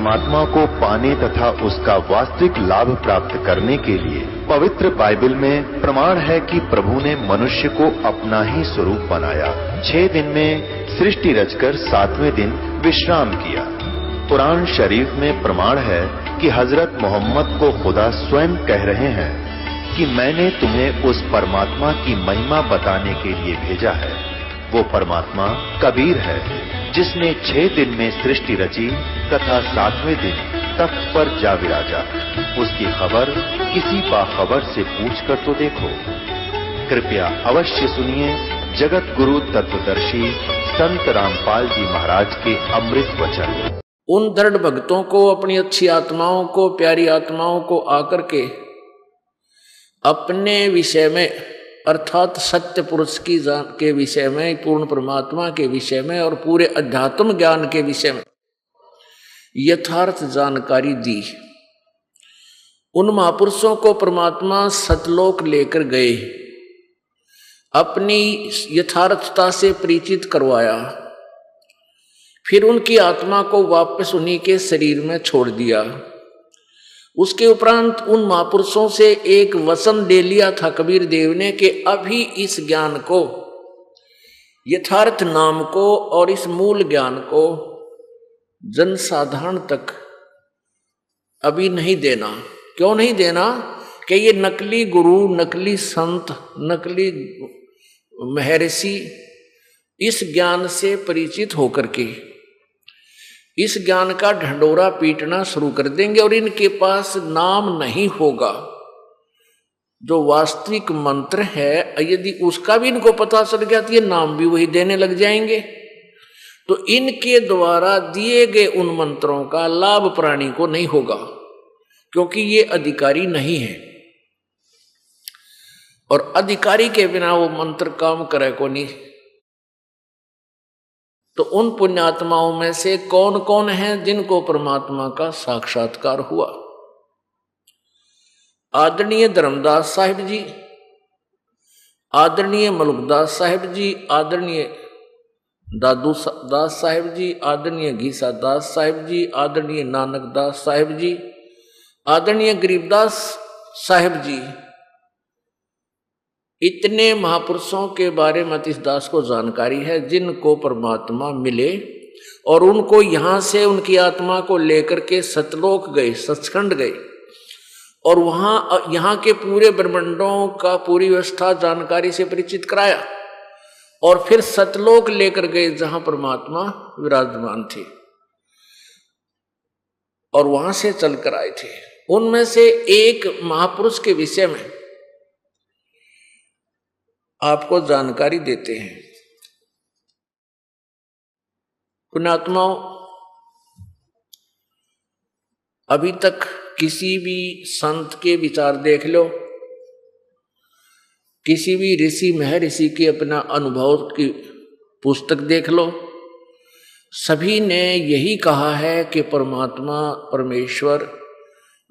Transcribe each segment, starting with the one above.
परमात्मा को पाने तथा उसका वास्तविक लाभ प्राप्त करने के लिए पवित्र बाइबल में प्रमाण है कि प्रभु ने मनुष्य को अपना ही स्वरूप बनाया। 6 दिन में सृष्टि रचकर 7वें दिन विश्राम किया। कुरान शरीफ में प्रमाण है कि हजरत मोहम्मद को खुदा स्वयं कह रहे हैं कि मैंने तुम्हें उस परमात्मा की महिमा बताने के लिए भेजा है। वो परमात्मा कबीर है जिसने 6 दिन में सृष्टि रची तथा 7वें दिन तख्त पर जा विराजा। उसकी खबर किसी बाखबर से पूछकर तो देखो। कृपया अवश्य सुनिए जगत गुरु तत्वदर्शी संत रामपाल जी महाराज के अमृत वचन। उन दृढ़ भक्तों को, अपनी अच्छी आत्माओं को, प्यारी आत्माओं को आकर के अपने विषय में अर्थात सत्य पुरुष की के विषय में, पूर्ण परमात्मा के विषय में और पूरे अध्यात्म ज्ञान के विषय में यथार्थ जानकारी दी। उन महापुरुषों को परमात्मा सतलोक लेकर गए, अपनी यथार्थता से परिचित करवाया, फिर उनकी आत्मा को वापस उन्हीं के शरीर में छोड़ दिया। उसके उपरांत उन महापुरुषों से एक वचन ले लिया था कबीर देव ने कि अभी इस ज्ञान को, यथार्थ नाम को और इस मूल ज्ञान को जनसाधारण तक अभी नहीं देना। क्यों नहीं देना? कि ये नकली गुरु, नकली संत, नकली महर्षि इस ज्ञान से परिचित होकर के इस ज्ञान का ढंडोरा पीटना शुरू कर देंगे और इनके पास नाम नहीं होगा। जो वास्तविक मंत्र है, यदि उसका भी इनको पता चल गया तो ये नाम भी वही देने लग जाएंगे। तो इनके द्वारा दिए गए उन मंत्रों का लाभ प्राणी को नहीं होगा, क्योंकि ये अधिकारी नहीं है और अधिकारी के बिना वो मंत्र काम करे को नहीं। तो उन पुण्यात्माओं में से कौन कौन है जिनको परमात्मा का साक्षात्कार हुआ? आदरणीय धर्मदास साहिब जी, आदरणीय मलुकदास साहिब जी, आदरणीय दादू दास साहिब जी, आदरणीय घीसा दास साहिब जी, आदरणीय नानक दास साहिब जी, आदरणीय गरीबदास साहिब जी, इतने महापुरुषों के बारे में इस दास को जानकारी है जिनको परमात्मा मिले और उनको यहां से उनकी आत्मा को लेकर के सतलोक गए, सचखंड गए और वहां यहाँ के पूरे ब्रह्मांडों का पूरी व्यवस्था जानकारी से परिचित कराया और फिर सतलोक लेकर गए जहां परमात्मा विराजमान थे और वहां से चलकर आए थे। उनमें से एक महापुरुष के विषय में आपको जानकारी देते हैं। पुण्यात्माओं, अभी तक किसी भी संत के विचार देख लो, किसी भी ऋषि महर्षि के अपना अनुभव की पुस्तक देख लो, सभी ने यही कहा है कि परमात्मा, परमेश्वर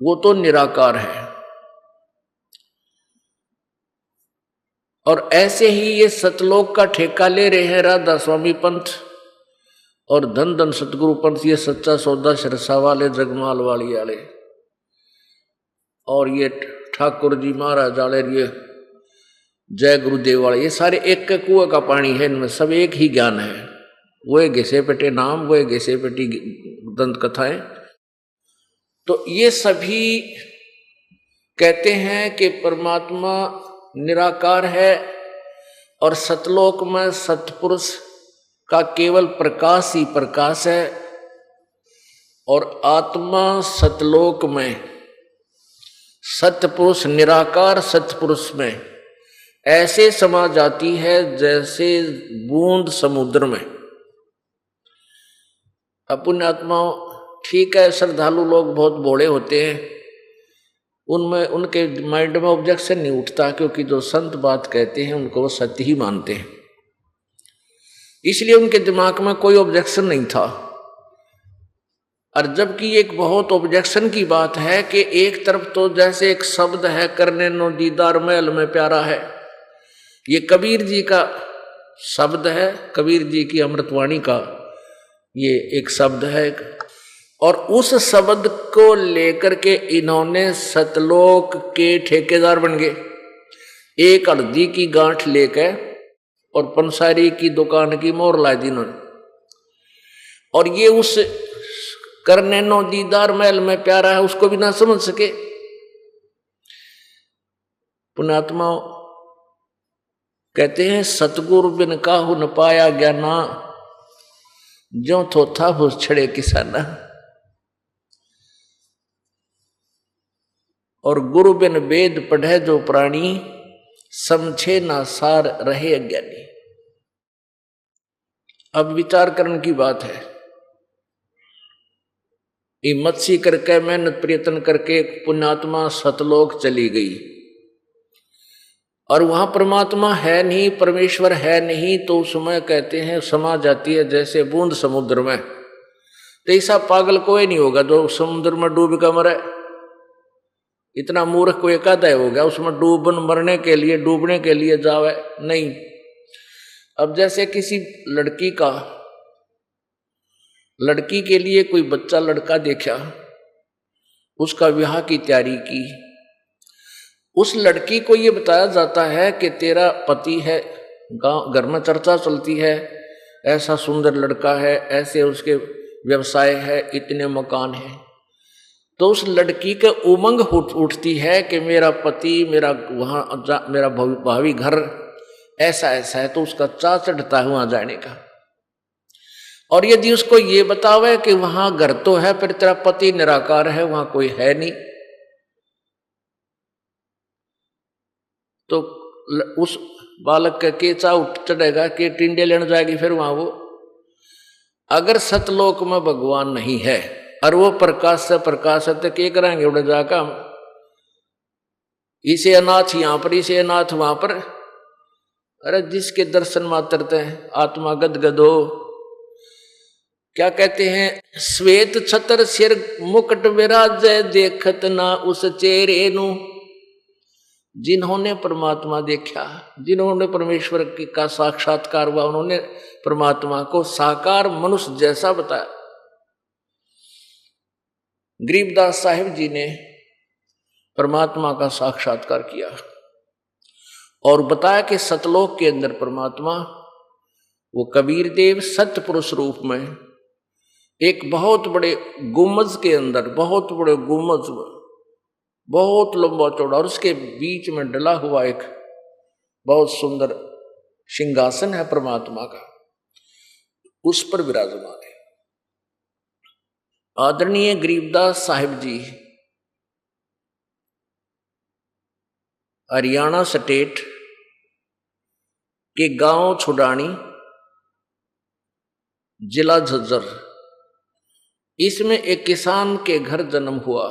वो तो निराकार है। और ऐसे ही ये सतलोक का ठेका ले रहे हैं राधा स्वामी पंथ और धन धन सतगुरु पंथ, ये सच्चा सौदा सिरसा वाले, जगमाल वाली वाले और ये ठाकुर जी महाराज वाले, ये जय गुरुदेव वाले, ये सारे एक के कुएं का पानी है। इनमें सब एक ही ज्ञान है। वो घिसे पेटे नाम, वो घिसे पेटी दंत कथाएं। तो ये सभी कहते हैं कि परमात्मा निराकार है और सतलोक में सतपुरुष का केवल प्रकाश ही प्रकाश है और आत्मा सतलोक में सतपुरुष, निराकार सतपुरुष में ऐसे समा जाती है जैसे बूंद समुद्र में। पुण्यात्माओं, ठीक है, श्रद्धालु लोग बहुत भोले होते हैं, उनमें उनके माइंड में ऑब्जेक्शन नहीं उठता, क्योंकि जो संत बात कहते हैं उनको वो सत्य ही मानते हैं, इसलिए उनके दिमाग में कोई ऑब्जेक्शन नहीं था। और जबकि एक बहुत ऑब्जेक्शन की बात है कि एक तरफ तो जैसे एक शब्द है, करने नो दीदार महल में प्यारा है, ये कबीर जी का शब्द है, कबीर जी की अमृतवाणी का ये एक शब्द है और उस शब्द को लेकर के इन्होंने सतलोक के ठेकेदार बन गए। एक हल्दी की गांठ लेकर और पंसारी की दुकान की मोहर ला दी इन्होंने, और ये उस करने नो दीदार महल में प्यारा है उसको भी ना समझ सके। पुण्यात्मा कहते हैं सतगुरु बिन काहू न पाया ज्ञाना, ज्यों थोथा भूस छड़े किसाना। और गुरु बिन वेद पढ़े जो प्राणी, समझे ना सार रहे अज्ञानी। अब विचार करने की बात है। हिम्मत सी करके मेहनत प्रयत्न करके पुण्यात्मा सतलोक चली गई, और वहां परमात्मा है नहीं, परमेश्वर है नहीं, तो उस समय कहते हैं समा जाती है जैसे बूंद समुद्र में। तो ऐसा पागल कोई नहीं होगा जो समुद्र में डूब कर मरे। इतना मूर्ख कोई एकादा हो गया उसमें डूबने के लिए जावे नहीं। अब जैसे किसी लड़की के लिए कोई बच्चा लड़का देखा, उसका विवाह की तैयारी की, उस लड़की को ये बताया जाता है कि तेरा पति है, गांव घर में चर्चा चलती है, ऐसा सुंदर लड़का है, ऐसे उसके व्यवसाय है, इतने मकान है। तो उस लड़की के उमंग उठती है कि मेरा पति, मेरा भावी घर ऐसा ऐसा है, तो उसका चाह चढ़ता है वहां जाने का। और यदि उसको ये बतावे कि वहां घर तो है पर तेरा पति निराकार है, वहां कोई है नहीं, तो उस बालक के चाह उठ चढ़ेगा कि टिंडे लेने जाएगी फिर वहां वो। अगर सतलोक में भगवान नहीं है और वो प्रकाश से प्रकाश है तो क्या करेंगे उड़े जाकर हम, इसे अनाथ यहां पर, इसे अनाथ वहां पर। अरे जिसके दर्शन मात्र थे आत्मा गदगद हो। क्या कहते हैं, श्वेत छतर सिर मुकुट विराजै, देखत ना उस चेहरे नु। जिन्होंने परमात्मा देखा, जिन्होंने परमेश्वर का साक्षात्कार हुआ, उन्होंने परमात्मा को साकार मनुष्य जैसा बताया। गरीबदास साहिब जी ने परमात्मा का साक्षात्कार किया और बताया कि सतलोक के अंदर परमात्मा, वो कबीर देव सत्य पुरुष रूप में एक बहुत बड़े गुम्बज के अंदर, बहुत बड़े गुम्बज, बहुत लंबा चौड़ा, और उसके बीच में डला हुआ एक बहुत सुंदर सिंहासन है परमात्मा का, उस पर विराजमान है। आदरणीय गरीबदास साहिब जी हरियाणा स्टेट के गांव छुडानी, जिला झज्जर, इसमें एक किसान के घर जन्म हुआ।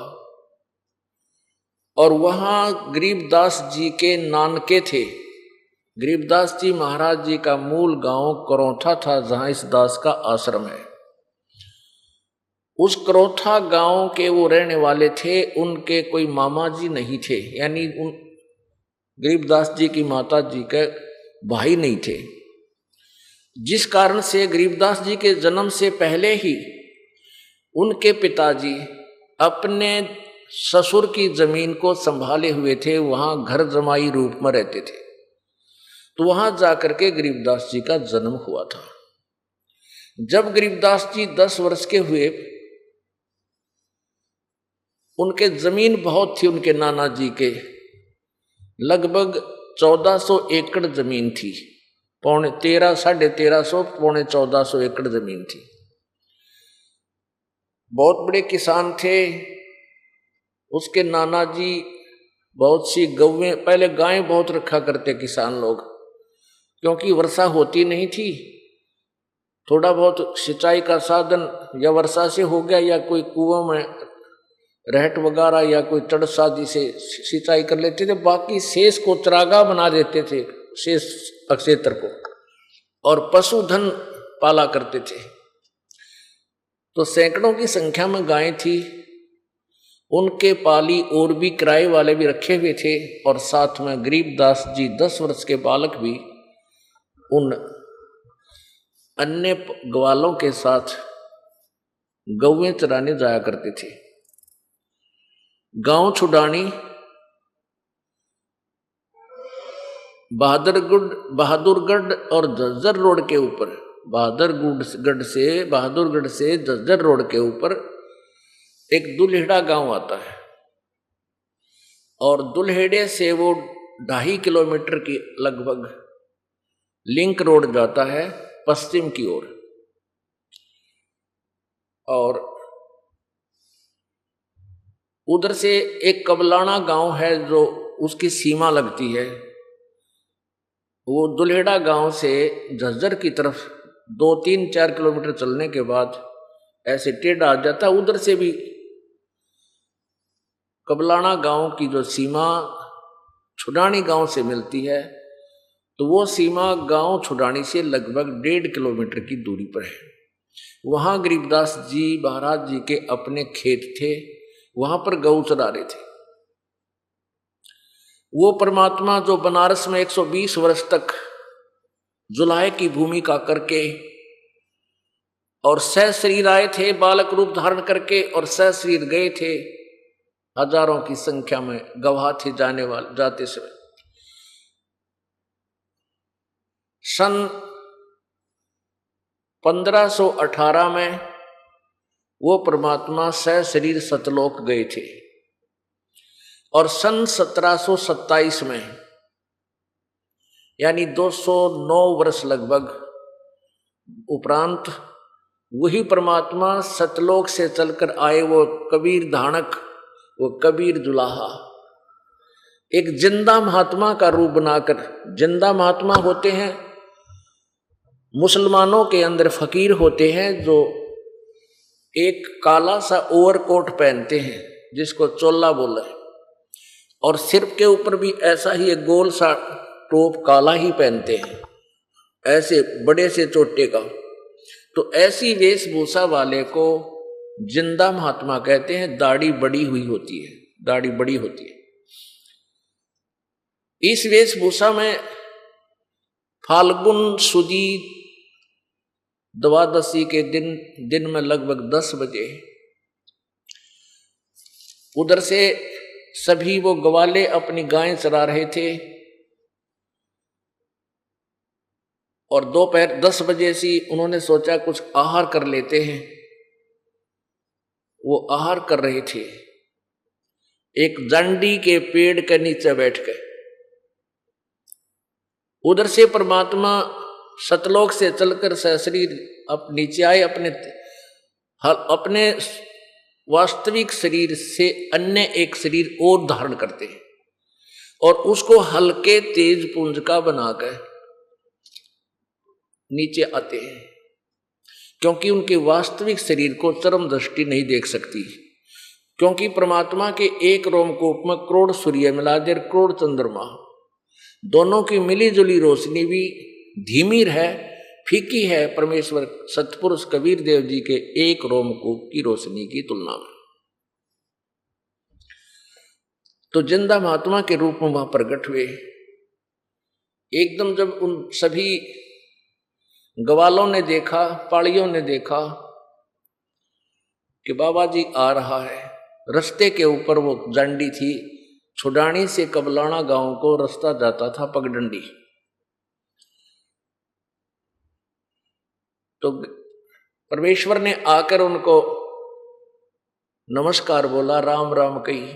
और वहां गरीबदास जी के नानके थे। गरीबदास जी महाराज जी का मूल गांव करौथा था, जहां इस दास का आश्रम है। उस करौथा गांव के वो रहने वाले थे। उनके कोई मामा जी नहीं थे, यानी उन गरीबदास जी की माता जी के भाई नहीं थे, जिस कारण से गरीबदास जी के जन्म से पहले ही उनके पिताजी अपने ससुर की जमीन को संभाले हुए थे, वहां घर जमाई रूप में रहते थे। तो वहां जाकर के गरीबदास जी का जन्म हुआ था। जब गरीबदास जी 10 वर्ष के हुए, उनके जमीन बहुत थी, उनके नाना जी के लगभग 1400 एकड़ जमीन थी, 1350 पौने 1400 एकड़ जमीन थी। बहुत बड़े किसान थे। उसके नाना जी बहुत सी गौवें, पहले गायें बहुत रखा करते किसान लोग, क्योंकि वर्षा होती नहीं थी। थोड़ा बहुत सिंचाई का साधन या वर्षा से हो गया, या कोई कुओं में रहट वगैरह या कोई चढ़ शादी से सिंचाई कर लेते थे। बाकी शेष को चरागाह बना देते थे, शेष क्षेत्र को, और पशुधन पाला करते थे। तो सैकड़ों की संख्या में गायें थी। उनके पाली और भी किराए वाले भी रखे हुए थे, और साथ में गरीबदास जी 10 वर्ष के बालक भी उन अन्य ग्वालों के साथ गौएं चराने जाया करते थे। गांव छुडानी बहादुरगढ़ और झज्जर रोड के ऊपर, बहादुरगढ़ से झज्जर रोड के ऊपर एक दुल्हेड़ा गांव आता है, और दुल्हेड़े से वो 2.5 किलोमीटर की लगभग लिंक रोड जाता है पश्चिम की ओर, और उधर से एक कबलाना गांव है जो उसकी सीमा लगती है। वो दुल्हेड़ा गांव से झज्जर की तरफ 2-3-4 किलोमीटर चलने के बाद ऐसे टेढ़ा आ जाता। उधर से भी कबलाना गांव की जो सीमा छुडानी गांव से मिलती है, तो वो सीमा गांव छुडानी से लगभग 1.5 किलोमीटर की दूरी पर है। वहां गरीबदास जी महाराज जी के अपने खेत थे, वहां पर गौ चरा रहे थे। वो परमात्मा जो बनारस में 120 वर्ष तक जुलाहे की भूमिका करके और सशरीर आए थे, बालक रूप धारण करके, और सशरीर गए थे, हजारों की संख्या में गवाह थे जाते समय। सन 1518 में वो परमात्मा सशरीर सतलोक गए थे, और सन 1727 में यानी 209 वर्ष लगभग उपरांत वही परमात्मा सतलोक से चलकर आए। वो कबीर धानक, वो कबीर जुलाहा, एक जिंदा महात्मा का रूप बनाकर, जिंदा महात्मा होते हैं मुसलमानों के अंदर फकीर होते हैं जो एक काला सा ओवरकोट पहनते हैं जिसको चोला बोला है, और सिर के ऊपर भी ऐसा ही एक गोल सा टोप काला ही पहनते हैं, ऐसे बड़े से चोटे का। तो ऐसी वेशभूषा वाले को जिंदा महात्मा कहते हैं। दाढ़ी बड़ी हुई होती है, दाढ़ी बड़ी होती है। इस वेशभूषा में फाल्गुन सुदी द्वादशी के दिन में लगभग 10 बजे उधर से सभी वो ग्वाले अपनी गायें चरा रहे थे, और दोपहर 10 बजे से उन्होंने सोचा कुछ आहार कर लेते हैं। वो आहार कर रहे थे एक जंडी के पेड़ के नीचे बैठ के। उधर से परमात्मा सतलोक से चलकर सशरीर अब नीचे आए, अपने वास्तविक शरीर से अन्य एक शरीर और धारण करते हैं, और उसको हल्के तेज पुंज का बनाकर नीचे आते हैं, क्योंकि उनके वास्तविक शरीर को चरम दृष्टि नहीं देख सकती। क्योंकि परमात्मा के एक रोमकूप में करोड़ सूर्य मिला दे, करोड़ चंद्रमा, दोनों की मिली जुली रोशनी भी धीमी है, फीकी है परमेश्वर सतपुरुष कबीर देव जी के एक रोमकूप की रोशनी की तुलना में। तो जिंदा महात्मा के रूप में वहां प्रकट हुए। एकदम जब उन सभी ग्वालों ने देखा, पाड़ियों ने देखा कि बाबा जी आ रहा है, रास्ते के ऊपर वो जंडी थी, छुडानी से कबलाना गांव को रास्ता जाता था पगडंडी। तो परमेश्वर ने आकर उनको नमस्कार बोला, राम राम कही।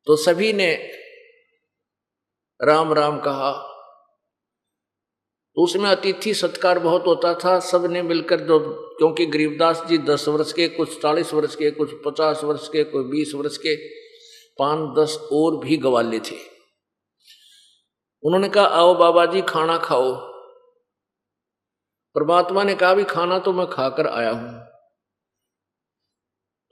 तो सभी ने राम राम कहा। तो उसमें अतिथि सत्कार बहुत होता था, सब ने मिलकर, जो क्योंकि गरीबदास जी 10 वर्ष के, कुछ 40 वर्ष के, कुछ 50 वर्ष के, कोई 20 वर्ष के, 5-10 और भी गवाले थे। उन्होंने कहा आओ बाबा जी खाना खाओ। परमात्मा ने कहा भी खाना तो मैं खाकर आया हूं।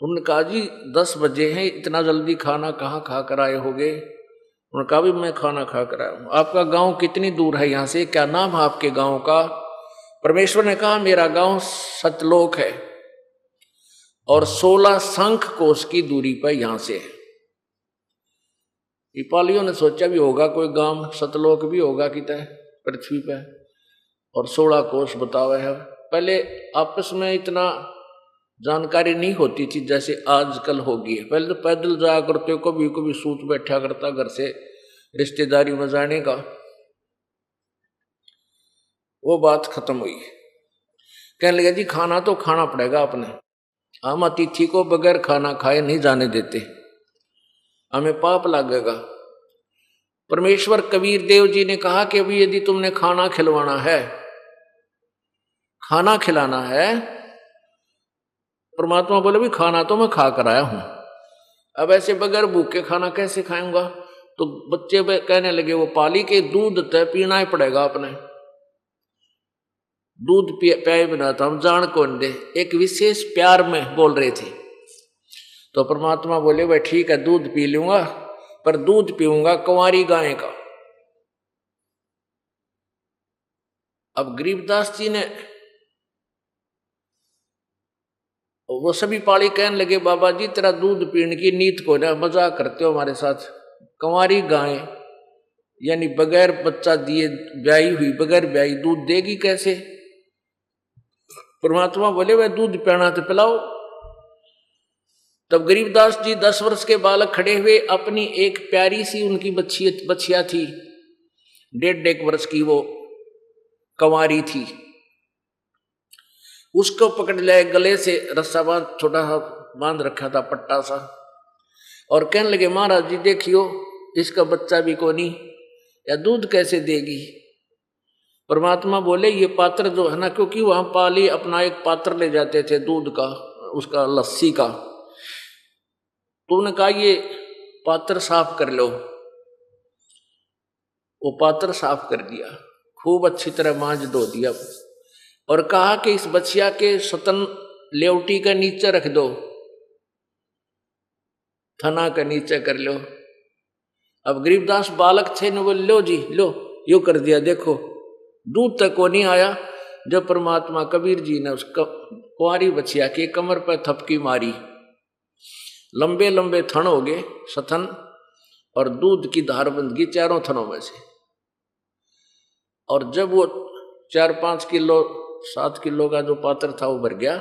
उन्होंने कहा जी 10 बजे हैं, इतना जल्दी खाना कहाँ खाकर आए होगे? उन्होंने कहा भी मैं खाना खाकर आया हूं। आपका गांव कितनी दूर है यहाँ से, क्या नाम है आपके गांव का? परमेश्वर ने कहा मेरा गांव सतलोक है और 16 शंख कोश की दूरी पर यहां से है। नेपालियों ने सोचा भी होगा कोई गांव सतलोक भी होगा कितना पृथ्वी पे, और 16 कोश बतावा है। पहले आपस में इतना जानकारी नहीं होती थी जैसे आजकल होगी। पहले तो पैदल जाया करते, कभी कभी सूत बैठा करता घर से रिश्तेदारी में जाने का, वो बात खत्म हुई। कहने लगे जी खाना तो खाना पड़ेगा आपने, हम अतिथि को बगैर खाना खाए नहीं जाने देते, हमें पाप लगेगा। परमेश्वर कबीर देव जी ने कहा कि अभी यदि तुमने खाना खिलवाना है, खाना खिलाना है, परमात्मा बोले भी खाना तो मैं खा कर आया हूं, अब ऐसे बगैर भूखे खाना कैसे खाऊंगा। तो बच्चे कहने लगे वो पाली के दूध तय पीना ही पड़ेगा आपने, दूध प्याए बिना तो हम जान कौन दे। एक विशेष प्यार में बोल रहे थे। तो परमात्मा बोले भाई ठीक है दूध पी लूंगा, पर दूध पीऊंगा कुंवारी गाय का। अब गरीबदास जी ने, वो सभी पाली कहने लगे बाबा जी तेरा दूध पीने की नीत को ना, मजाक करते हो हमारे साथ। कुंवारी गाय यानी बगैर बच्चा दिए ब्याई हुई, बगैर ब्याई दूध देगी कैसे। परमात्मा बोले वह दूध पिलाना तो पिलाओ। तब गरीबदास जी 10 वर्ष के बालक खड़े हुए, अपनी एक प्यारी सी उनकी बच्चिया थी, 1.5 वर्ष की, वो कुंवारी थी, उसको पकड़ लिया, गले से रस्सा बांध, छोटा सा बांध रखा था पट्टा सा, और कहने लगे महाराज जी देखियो इसका बच्चा भी कोनी, या दूध कैसे देगी। परमात्मा बोले ये पात्र जो है ना, क्योंकि वहां पाली अपना एक पात्र ले जाते थे दूध का, उसका लस्सी का, तो उन्होंने कहा ये पात्र साफ कर लो। वो पात्र साफ कर दिया, खूब अच्छी तरह मांज धो दिया, और कहा कि इस बच्चिया के सतन लेवटी का नीचे रख दो, थना का नीचे कर लो। अब गरीबदास बालक थे न, बोले लो जी लो, यो कर दिया, देखो दूध तक को नहीं आया। जब परमात्मा कबीर जी ने उस कुंवारी बच्चिया की कमर पर थपकी मारी, लंबे लंबे थन हो गए सथन, और दूध की धार बंध गई चारों थनों में से। और जब वो 4-5 किलो 7 किलो का जो पात्र था वो भर गया,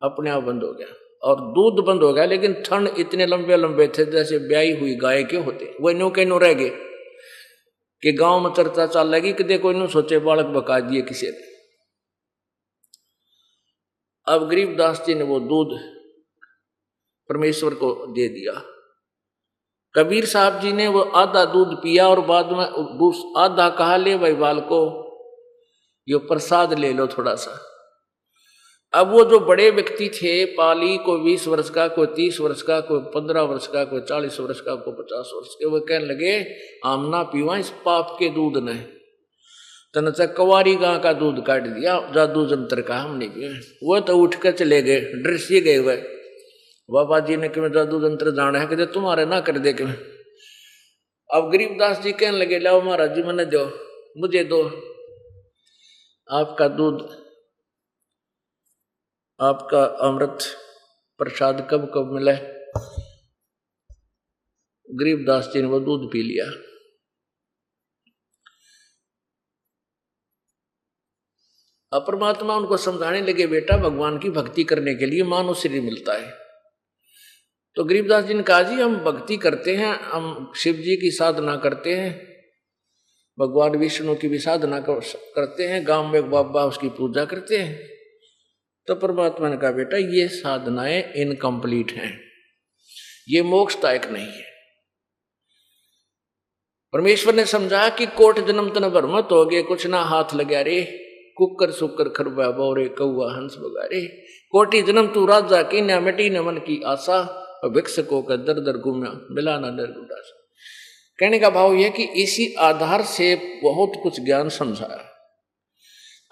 अपने आप बंद हो गया, और दूध बंद हो गया, लेकिन थन इतने लंबे लंबे थे जैसे ब्याई हुई गाय के होते। वह नो के नो रह गए कि गांव में चर्चा चल लगी कि देखो इन्हों सोचे बालक बका दिए किसी ने। अब गरीबदास जी ने वो दूध परमेश्वर को दे दिया। कबीर साहब जी ने वो आधा दूध पिया, और बाद में आधा कहा ले भाई बालको यो प्रसाद ले लो थोड़ा सा। अब वो जो बड़े व्यक्ति थे पाली, कोई 20 वर्ष का, कोई 30 वर्ष का, कोई 15 वर्ष का, कोई 40 वर्ष का, कोई 50 वर्ष के, वो कहने लगे आम ना पीवा इस पाप के दूध ने, तन से कुंवारी गां का दूध काट दिया, जादू जंत्र का हम नहीं पिए। वो तो उठ कर चले गए, ड्रेस ये गए हुए। बाबा जी ने कि जादू जंत्र जाना है, कहते तुम्हारे ना कर दे कि। अब गरीबदास जी कहने लगे लाओ महाराज जी मैंने दो, मुझे दो आपका दूध, आपका अमृत प्रसाद कब कब मिला। गरीबदास जी ने वो दूध पी लिया। अब परमात्मा उनको समझाने लगे बेटा भगवान की भक्ति करने के लिए मानव शरीर मिलता है। तो गरीबदास जी ने कहा जी हम भक्ति करते हैं, हम शिव जी की साधना करते हैं, भगवान विष्णु की भी साधना करते हैं, गांव में एक बाबा उसकी पूजा करते हैं। तो परमात्मा ने कहा बेटा ये साधनाएं इनकम्प्लीट हैं, ये मोक्षदायक नहीं है। परमेश्वर ने समझा कि कोट जन्म तन भरमत हो गए, कुछ ना हाथ लगा रे, कुकर सुकर खरबा बोरे कौआ हंस बगारे, कोटि जन्म तू राजा की न मिटी न मन की आशा, और भिक्षकों का दर दर घूमना मिला ना दर उदास। कहने का भाव यह कि इसी आधार से बहुत कुछ ज्ञान समझाया।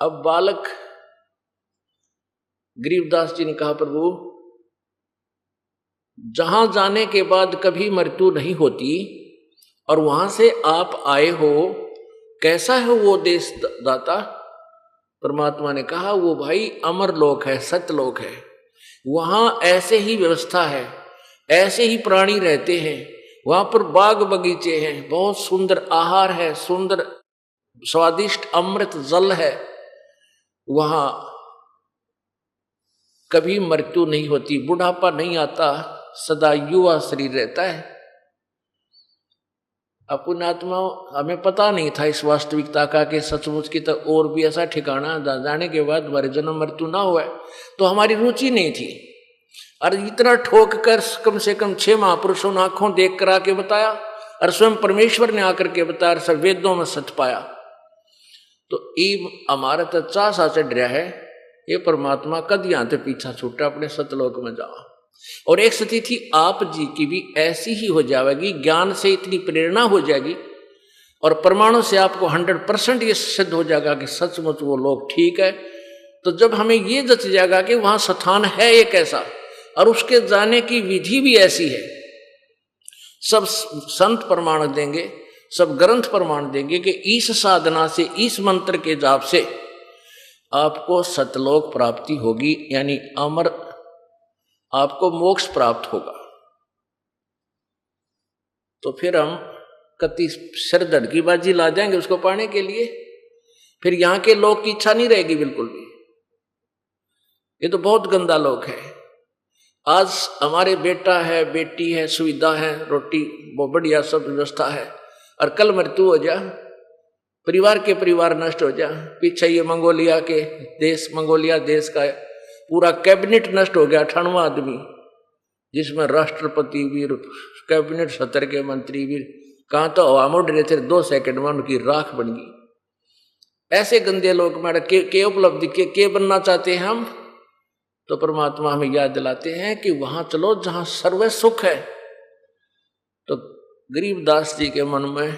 अब बालक गरीबदास जी ने कहा प्रभु जहां जाने के बाद कभी मृत्यु नहीं होती, और वहां से आप आए हो, कैसा है वो देश दाता। परमात्मा ने कहा वो भाई अमर लोक है, सत्यलोक है, वहां ऐसे ही व्यवस्था है, ऐसे ही प्राणी रहते हैं, वहां पर बाग बगीचे हैं, बहुत सुंदर आहार है, सुंदर स्वादिष्ट अमृत जल है, वहां कभी मृत्यु नहीं होती, बुढ़ापा नहीं आता, सदा युवा शरीर रहता है। अपन आत्मा हमें पता नहीं था इस वास्तविकता का कि सचमुच की तो और भी ऐसा ठिकाना जाने के बाद हमारे जन्म मृत्यु ना हुआ, तो हमारी रुचि नहीं थी। और इतना ठोक कर कम से कम 6 महापुरुषों ने आंखों देख कर आके बताया, और स्वयं परमेश्वर ने आकर के बताया, सब वेदों में सच पाया। तो ये हमारा तो चाह सा चढ़ रहा है, ये परमात्मा कद यहाँ से पीछा छूटा, अपने सतलोक में जाओ। और एक स्थिति आप जी की भी ऐसी ही हो जाएगी, ज्ञान से इतनी प्रेरणा हो जाएगी और प्रमाणों से आपको 100% ये सिद्ध हो जाएगा कि सचमुच वो लोग ठीक है। तो जब हमें ये जच जाएगा कि वहां स्थान है एक ऐसा, और उसके जाने की विधि भी ऐसी है, सब संत प्रमाण देंगे, सब ग्रंथ प्रमाण देंगे कि इस साधना से, इस मंत्र के जाप से आपको सतलोक प्राप्ति होगी, यानी अमर, आपको मोक्ष प्राप्त होगा। तो फिर हम कति सरदर्द की बाजी ला जाएंगे उसको पाने के लिए, फिर यहां के लोग की इच्छा नहीं रहेगी बिल्कुल भी। ये तो बहुत गंदा लोग है। आज हमारे बेटा है, बेटी है, सुविधा है, रोटी बहुत बढ़िया सब व्यवस्था है, और कल मृत्यु हो जा, परिवार के परिवार नष्ट हो जा। पीछे ये मंगोलिया के देश, मंगोलिया देश का पूरा कैबिनेट नष्ट हो गया, 98वां आदमी, जिसमें राष्ट्रपति भी, कैबिनेट सत्र के मंत्री भी, कहाँ तो हवा में उड़ रहे थे, 2 सेकंड में उनकी राख बन गई। ऐसे गंदे लोग में के उपलब्धि के बनना चाहते हैं हम। तो परमात्मा हमें याद दिलाते हैं कि वहां चलो जहां सर्व सुख है। तो गरीबदास जी के मन में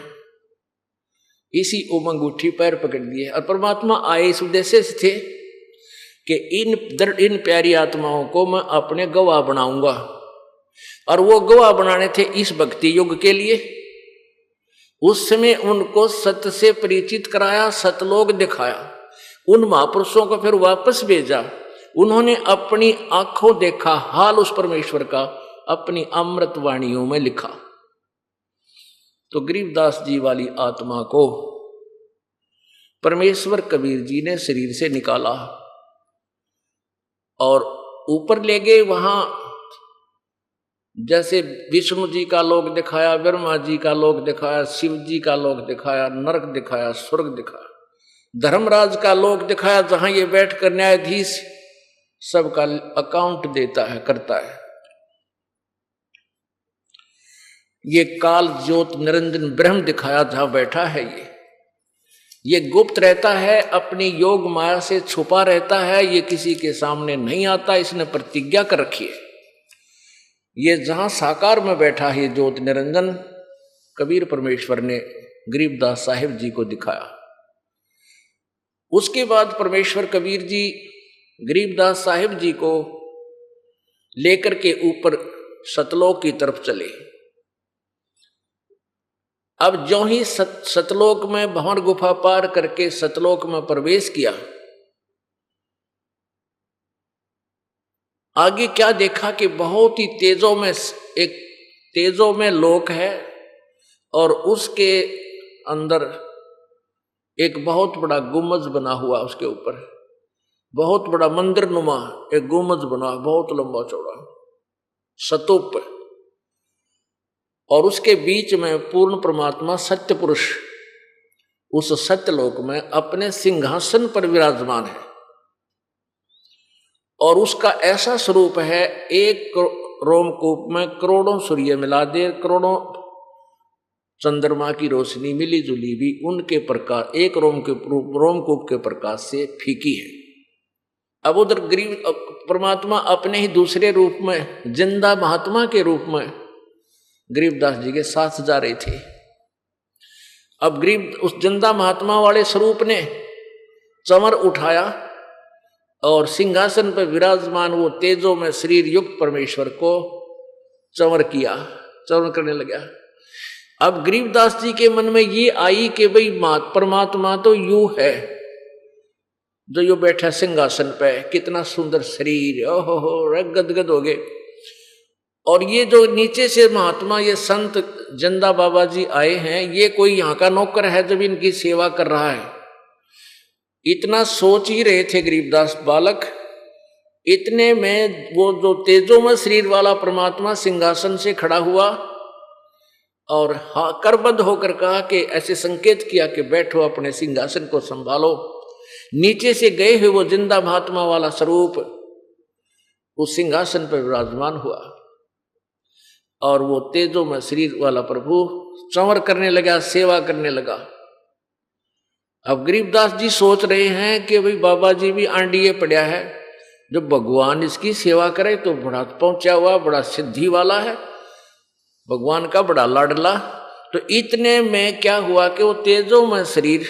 इसी उमंग उठी, पैर पकड़ दिए, और परमात्मा आए इस उद्देश्य से थे कि इन प्यारी आत्माओं को मैं अपने गवाह बनाऊंगा। और वो गवाह बनाने थे इस भक्ति युग के लिए। उस समय उनको सत्य से परिचित कराया, सतलोक दिखाया, उन महापुरुषों को फिर वापस भेजा। उन्होंने अपनी आंखों देखा हाल उस परमेश्वर का, अपनी अमृत वाणियों में लिखा। तो गरीबदास जी वाली आत्मा को परमेश्वर कबीर जी ने शरीर से निकाला और ऊपर ले गए। वहां जैसे विष्णु जी का लोक दिखाया, ब्रह्मा जी का लोक दिखाया, शिव जी का लोक दिखाया, नरक दिखाया, स्वर्ग दिखाया, धर्मराज का लोक दिखाया, जहां ये बैठ कर न्यायाधीश सबका अकाउंट देता है, करता है। ये काल ज्योत निरंजन ब्रह्म दिखाया, जहां बैठा है ये गुप्त रहता है, अपनी योग माया से छुपा रहता है, ये किसी के सामने नहीं आता, इसने प्रतिज्ञा कर रखी है। ये जहां साकार में बैठा है ज्योत निरंजन, कबीर परमेश्वर ने गरीबदास साहिब जी को दिखाया। उसके बाद परमेश्वर कबीर जी गरीबदास साहिब जी को लेकर के ऊपर सतलोक की तरफ चले। अब जो ही सतलोक में भंवर गुफा पार करके सतलोक में प्रवेश किया, आगे क्या देखा कि बहुत ही तेजों में एक तेजों में लोक है, और उसके अंदर एक बहुत बड़ा गुम्बज बना हुआ, उसके ऊपर बहुत बड़ा मंदिर नुमा एक गुम्बज बना, बहुत लंबा चौड़ा स्तूप, और उसके बीच में पूर्ण परमात्मा सत्य पुरुष उस सत्यलोक में अपने सिंहासन पर विराजमान है। और उसका ऐसा स्वरूप है, एक रोमकूप में करोड़ों सूर्य मिला दे, करोड़ों चंद्रमा की रोशनी मिली जुली भी उनके प्रकाश एक रोमकूप के प्रकाश से फीकी है। अब उधर गरीब परमात्मा अपने ही दूसरे रूप में, जिंदा महात्मा के रूप में गरीबदास जी के साथ जा रहे थे। अब गरीब उस जिंदा महात्मा वाले स्वरूप ने चमर उठाया और सिंहासन पर विराजमान वो तेजों में शरीर युक्त परमेश्वर को चमर किया, चमर करने लगा। अब गरीबदास जी के मन में ये आई कि भाई परमात्मा तो यू है जो यो बैठा सिंहासन पे, कितना सुंदर शरीर, ओहो गदगद हो गए। और ये जो नीचे से महात्मा, ये संत जंदा बाबा जी आए हैं, ये कोई यहाँ का नौकर है जब इनकी सेवा कर रहा है। इतना सोच ही रहे थे गरीबदास बालक इतने में वो जो तेजोमय शरीर वाला परमात्मा सिंहासन से खड़ा हुआ और करबद्ध होकर कहा कि ऐसे संकेत किया कि बैठो, अपने सिंहासन को संभालो। नीचे से गए हुए वो जिंदा महात्मा वाला स्वरूप उस सिंहासन पर विराजमान हुआ और वो तेजोमय शरीर वाला प्रभु चंवर करने लगा, सेवा करने लगा। अब गरीबदास जी सोच रहे हैं कि भाई बाबा जी भी आंडिये पड़ा है, जब भगवान इसकी सेवा करे तो बड़ा पहुंचा हुआ, बड़ा सिद्धि वाला है, भगवान का बड़ा लाडला। तो इतने में क्या हुआ कि वो तेजोमय शरीर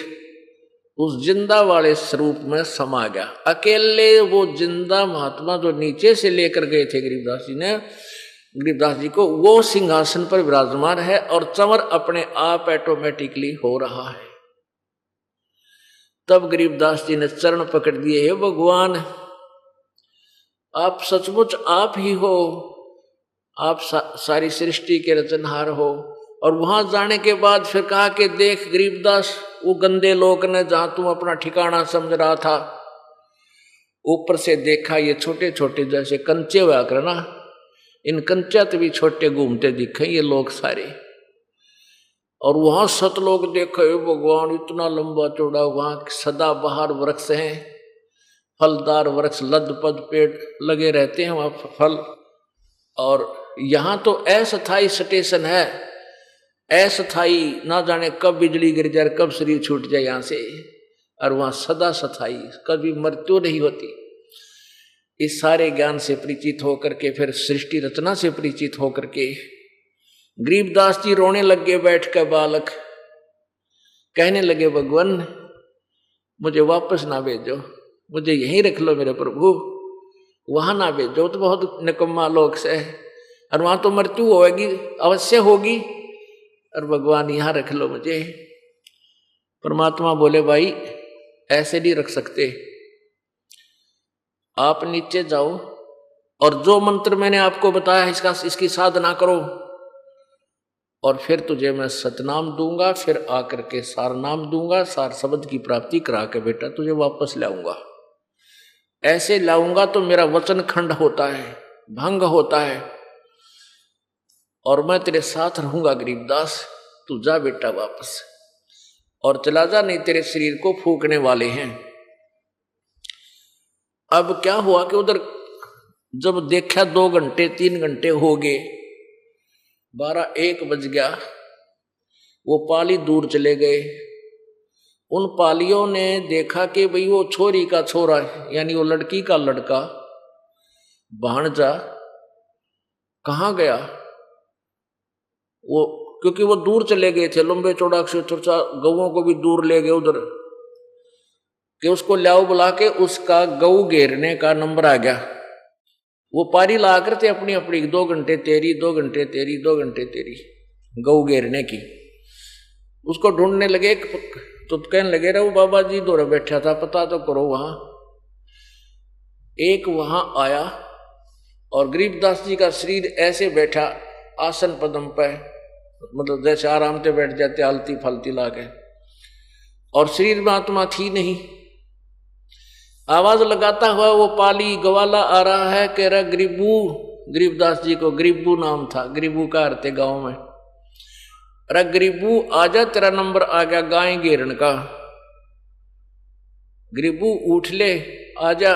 उस जिंदा वाले स्वरूप में समा गया। अकेले वो जिंदा महात्मा जो नीचे से लेकर गए थे गरीबदास जी को, वो सिंहासन पर विराजमान है और चंवर अपने आप ऑटोमेटिकली हो रहा है। तब गरीबदास जी ने चरण पकड़ दिए, हे भगवान, आप सचमुच आप ही हो, आप सारी सृष्टि के रचनहार हो। और वहां जाने के बाद फिर कहा कि देख गरीबदास, वो गंदे लोग ने जहां तुम अपना ठिकाना समझ रहा था, ऊपर से देखा ये छोटे छोटे जैसे कंचे हुआ कर ना, इन कंचा भी छोटे घूमते दिखे ये लोग सारे। और वहां सतलोक देखे, भगवान इतना लंबा चौड़ा, वहां सदा बहार वृक्ष हैं, फलदार वृक्ष, लदपद पेड़ लगे रहते हैं वहां फल। और यहां तो अस्थायी स्टेशन है, अस्थायी, ना जाने कब बिजली गिर जाए, कब शरीर छूट जाए यहां से। और वहां सदा स्थायी, कभी मृत्यु नहीं होती। इस सारे ज्ञान से परिचित होकर के फिर सृष्टि रचना से परिचित होकर के गरीबदास जी रोने लगे बैठ कर। बालक कहने लगे, भगवान मुझे वापस ना भेजो, मुझे यहीं रख लो मेरे प्रभु, वहां ना भेजो, तो बहुत निकम्मा लोग से, और वहां तो मृत्यु होगी, अवश्य होगी, और भगवान यहां रख लो मुझे। परमात्मा बोले, भाई ऐसे नहीं रख सकते, आप नीचे जाओ और जो मंत्र मैंने आपको बताया इसकी साधना करो, और फिर तुझे मैं सतनाम दूंगा, फिर आकर के सार नाम दूंगा, सार शब्द की प्राप्ति करा के बेटा तुझे वापस लाऊंगा। ऐसे लाऊंगा तो मेरा वचन खंड होता है, भंग होता है, और मैं तेरे साथ रहूंगा गरीबदास, तू जा बेटा वापस, और चला जा, नहीं तेरे शरीर को फूकने वाले हैं। अब क्या हुआ कि उधर जब देखा 2 घंटे 3 घंटे हो गए, 12-1 बज गया, वो पाली दूर चले गए। उन पालियों ने देखा कि भाई वो छोरी का छोरा, यानी वो लड़की का लड़का भांजा कहाँ गया, वो क्योंकि वो दूर चले गए थे, लंबे चौड़ा से गौओं को भी दूर ले गए उधर, कि उसको लाओ बुला के, उसका गऊ घेरने का नंबर आ गया। वो पारी ला करते अपनी अपनी 2 घंटे तेरी, 2 घंटे तेरी, 2 घंटे तेरी, गऊ घेरने की। उसको ढूंढने लगे तो कहने लगे, रे वो बाबा जी दौरे बैठा था, पता तो करो। वहां एक वहां आया और गरीबदास जी का शरीर ऐसे बैठा आसन पदम पे, मतलब जैसे आराम से बैठ जाते आलती फालती लाके, और शरीर में आत्मा थी नहीं। आवाज लगाता हुआ वो पाली गवाला आ रहा है, कह रहा गरीबू, गरीबदास जी को गरीबू नाम था, गरीबू का अर्थ है गांव में। अरे गरीबू आजा, तेरा नंबर आ गया गाय घेरन का, गरीबू उठ ले आजा।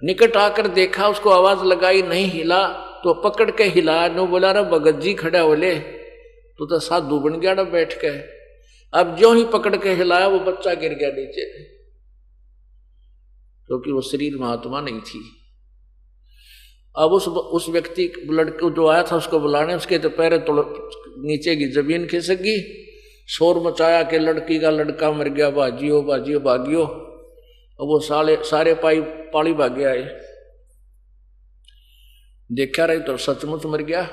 निकट आकर देखा, उसको आवाज लगाई, नहीं हिला, तो पकड़ के हिला, नो बोला रे भगत जी खड़ा बोले, तो साधु बन गया बैठ के। अब जो ही पकड़ के हिलाया वो बच्चा गिर गया नीचे, क्योंकि वो शरीर में आत्मा नहीं थी। अब उस व्यक्ति लड़के जो आया था उसको बुलाने, उसके तो पैर तो नीचे की जमीन खिसक गई, शोर मचाया कि लड़की का लड़का मर गया, भाजियो भाजियो भागियो। अब वो सारे पाली भागे आए, देखा रहे तो सचमुच मर गया।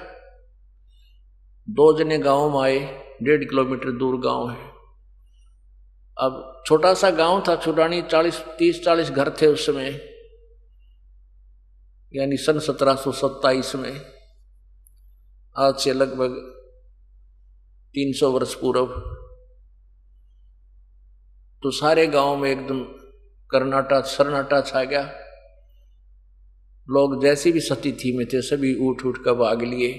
2 जने गांव में आए, 1.5 किलोमीटर दूर गांव है। अब छोटा सा गांव था छुडानी, 30-40 घर थे उस समय, यानी सन 1727 में, आज से लगभग 300 वर्ष पूर्व। तो सारे गांव में एकदम सन्नाटा छा गया। लोग जैसी भी स्थिति में थे सभी उठ उठ कर भाग लिए।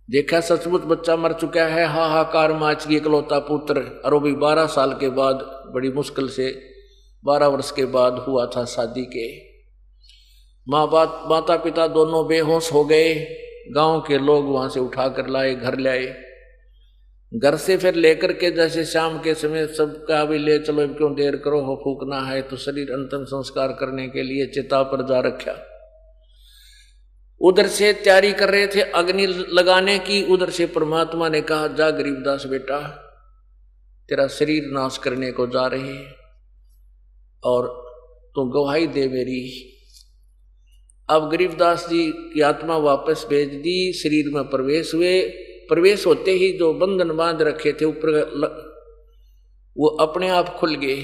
देखा सचमुच बच्चा मर चुका है, हाहाकार माच गई, इकलौता पुत्र। और वो भी 12 साल के बाद, बड़ी मुश्किल से 12 वर्ष के बाद हुआ था शादी के। माता पिता दोनों बेहोश हो गए। गांव के लोग वहां से उठा कर लाए, घर लाए। घर से फिर लेकर के जैसे शाम के समय सबका भी ले चलो, क्यों देर करो, हो फूकना है तो शरीर अंतिम संस्कार करने के लिए चिता पर जा रखा। उधर से तैयारी कर रहे थे अग्नि लगाने की। उधर से परमात्मा ने कहा, जा गरीबदास बेटा, तेरा शरीर नाश करने को जा रहे और तू गवाही दे मेरी। अब गरीबदास जी की आत्मा वापस भेज दी, शरीर में प्रवेश हुए। प्रवेश होते ही जो बंधन बांध रखे थे ऊपर, वो अपने आप खुल गए।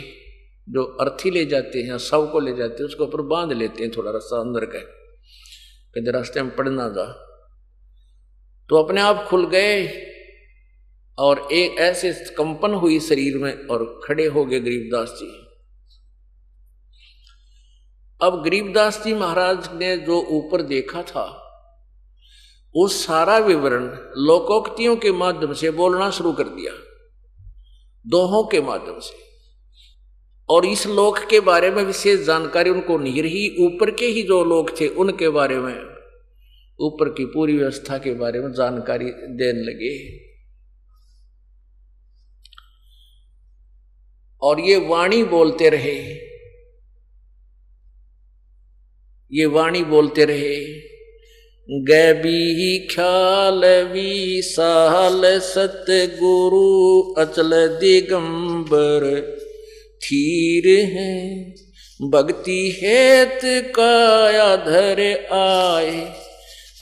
जो अर्थी ले जाते हैं, शव को ले जाते हैं, उसको ऊपर बांध लेते हैं थोड़ा रास्ता अंदर का, कहीं रास्ते में पड़ ना जा। तो अपने आप खुल गए और एक ऐसे कंपन हुई शरीर में और खड़े हो गए गरीबदास जी। अब गरीबदास जी महाराज ने जो ऊपर देखा था वो सारा विवरण लोकोक्तियों के माध्यम से बोलना शुरू कर दिया, दोहों के माध्यम से। और इस लोक के बारे में विशेष जानकारी उनको नहीं रही। ऊपर के ही जो लोग थे उनके बारे में, ऊपर की पूरी व्यवस्था के बारे में जानकारी देने लगे। और ये वाणी बोलते रहे, ये वाणी बोलते रहे। गैबी ख्याल विशाल सतगुरु अचल दिगंबर थीर है। भक्ति हेत काया धर आए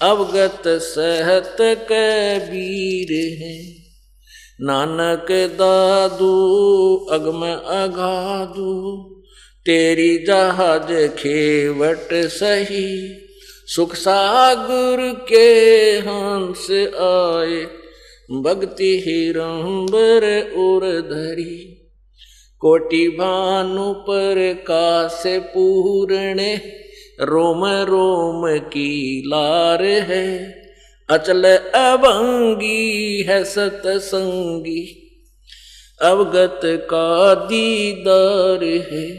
अवगत सहत कबीर है। नानक दादू अगम अगाधु तेरी जहाज खेवट सही। सुख सागर के हंस आए भक्ति हिरंबर उर धरी। कोटि भानु पर काश पूर्ण रोम रोम की लार है। अचल अभंगी है सतसंगी अवगत का दीदार है।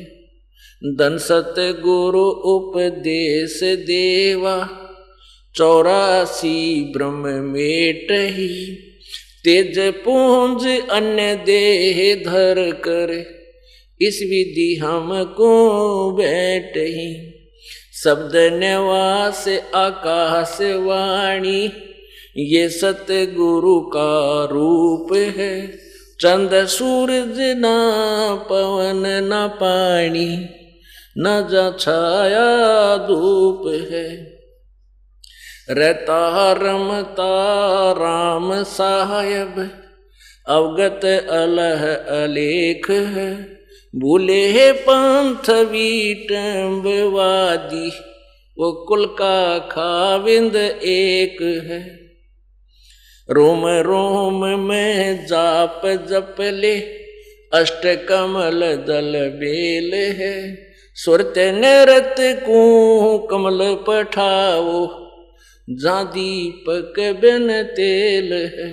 धन सतगुरु उपदेश देवा 84 ब्रह्म मेटही। तेज पूंज अन्य देह धर कर इस विधि हमको बैठही। शब्द निवास आकाश वाणी ये सतगुरु का रूप है। चंद सूरज ना पवन ना पानी न जा छाया धूप है। रहता रमता राम साहेब अवगत अलह अलेख है। भूले पंथ विटम्बवादी वो कुल का खाविंद एक है। रोम रोम में जाप जप ले अष्ट कमल दल बेल है। सुरत नरत को कमल पठाओ जा दीपक बिन तेल है।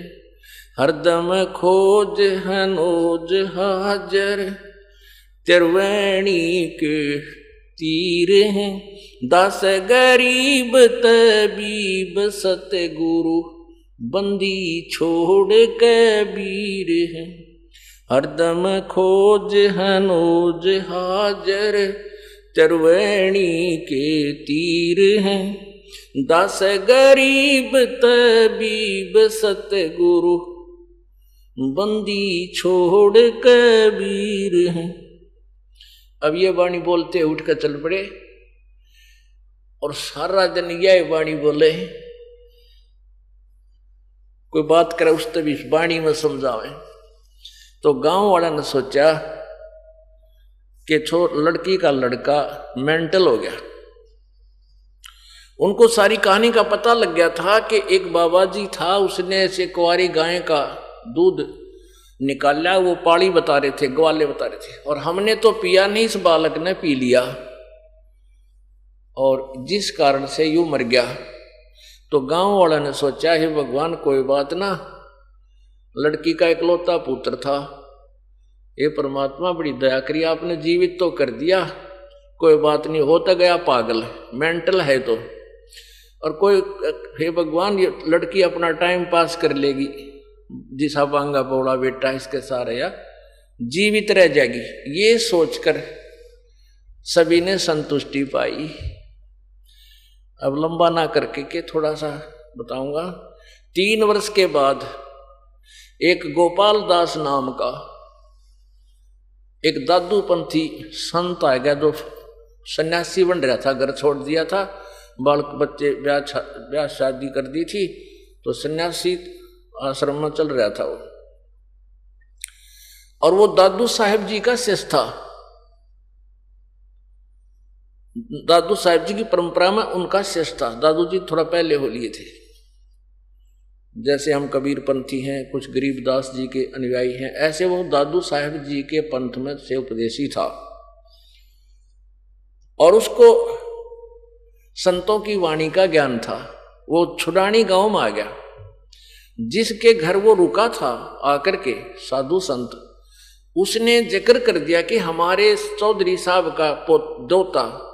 हरदम खोज हनोज हाजर त्रिवेणी के तीर हैं। दास गरीब तबीब सतगुरु बंदी छोड़ कबीर है। हरदम खोज हनोज हाजर त्रिवेणी के तीर हैं। दास गरीब तबीब सतगुरु बंदी छोड़ कबीर है। अब ये वाणी बोलते उठ कर चल पड़े और सारा दिन यह वाणी बोले। कोई बात करे उस तभी इस वाणी में समझावे। तो गांव वाला ने सोचा कि लड़की का लड़का मेंटल हो गया। उनको सारी कहानी का पता लग गया था कि एक बाबा जी था, उसने ऐसे कुंवारी गाय का दूध निकाला, वो पाली बता रहे थे, ग्वाले बता रहे थे, और हमने तो पिया नहीं, इस बालक ने पी लिया। और जिस कारण से यूं मर गया। तो गांव वाला ने सोचा, हे भगवान कोई बात ना, लड़की का इकलौता पुत्र था, ये परमात्मा बड़ी दया करी, आपने जीवित तो कर दिया, कोई बात नहीं, होता गया पागल, मेंटल है तो, और कोई, हे भगवान ये लड़की अपना टाइम पास कर लेगी, जिसा बांगा बोला बेटा इसके सारे या जीवित रह जाएगी, ये सोचकर सभी ने संतुष्टि पाई। अब लंबा ना करके के थोड़ा सा बताऊंगा। 3 वर्ष के बाद एक गोपाल दास नाम का एक दादूपंथी संत आ गया, जो सन्यासी बन रहा था, घर छोड़ दिया था, बालक बच्चे ब्याह शादी कर दी थी, तो सन्यासी आश्रम में चल रहा था वो, और वो दादू साहेब जी का शिष्य था। दादू साहेब जी की परंपरा में उनका शिष्य था। दादू जी थोड़ा पहले हो लिए थे, जैसे हम कबीर पंथी हैं, कुछ गरीबदास जी के अनुयायी हैं, ऐसे वो दादू साहेब जी के पंथ में से उपदेशी था। और उसको संतों की वाणी का ज्ञान था। वो छुडानी गांव में आ गया, जिसके घर वो रुका था आकर के साधु संत, उसने जिक्र कर दिया कि हमारे चौधरी साहब का दोता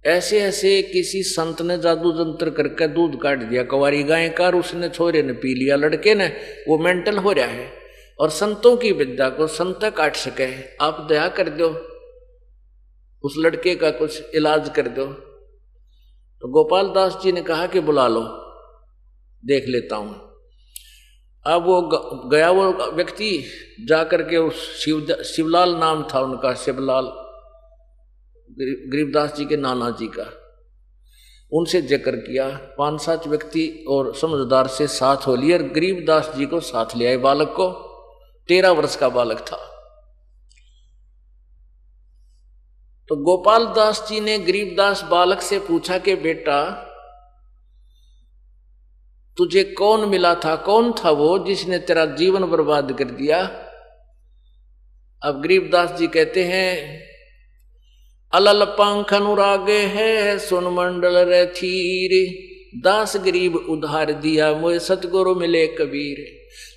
ऐसे ऐसे किसी संत ने जादू जंत्र करके दूध काट दिया कवारी गाय का, और उसने छोरे ने पी लिया, लड़के ने, वो मेंटल हो रहा है, और संतों की विद्या को संत काट सके, आप दया कर दो, उस लड़के का कुछ इलाज कर दो। तो गोपाल दास जी ने कहा कि बुला लो, देख लेता हूं। अब वो गया, वो व्यक्ति जाकर के उस शिवलाल नाम था उनका, शिवलाल, गरीबदास जी के नाना जी का, उनसे जिक्र किया। 5-7 व्यक्ति और समझदार से साथ हो लिए, और गरीबदास जी को साथ ले आए। बालक को 13 वर्ष का बालक था। तो गोपाल दास जी ने गरीबदास बालक से पूछा कि बेटा तुझे कौन मिला था, कौन था वो जिसने तेरा जीवन बर्बाद कर दिया। अब गरीबदास जी कहते हैं, अलल पंख अनुरागे है सुन मंडल रे थीर, दास गरीब उधार दिया मोए सतगुरु मिले कबीर।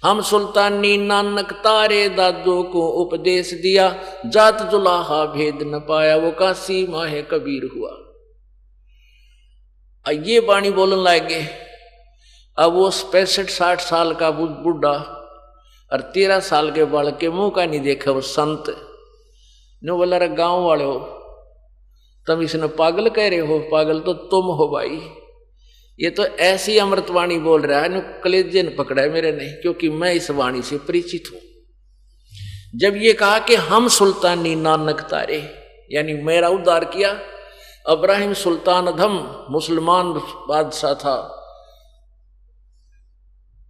हम सुल्तानी नानक तारे दादो को उपदेश दिया, जात जुलाहा भेद न पाया वो काशी माहे कबीर हुआ। ये बाणी बोलन लगे। अब वो 65-60 साल का बुढ़ा और 13 साल के बालक के मुंह का नहीं देखा। वो संत ने बोला, रे गांव वाले हो, तुम इसने पागल कह रहे हो, पागल तो तुम हो भाई, ये तो ऐसी अमृतवाणी बोल रहा है, कलेजे ने पकड़ा है मेरे ने, क्योंकि मैं इस वाणी से परिचित हूं। जब ये कहा कि हम सुल्तानी नानक तारे, यानी मेरा उद्धार किया। इब्राहिम सुल्तान अधम मुसलमान बादशाह था,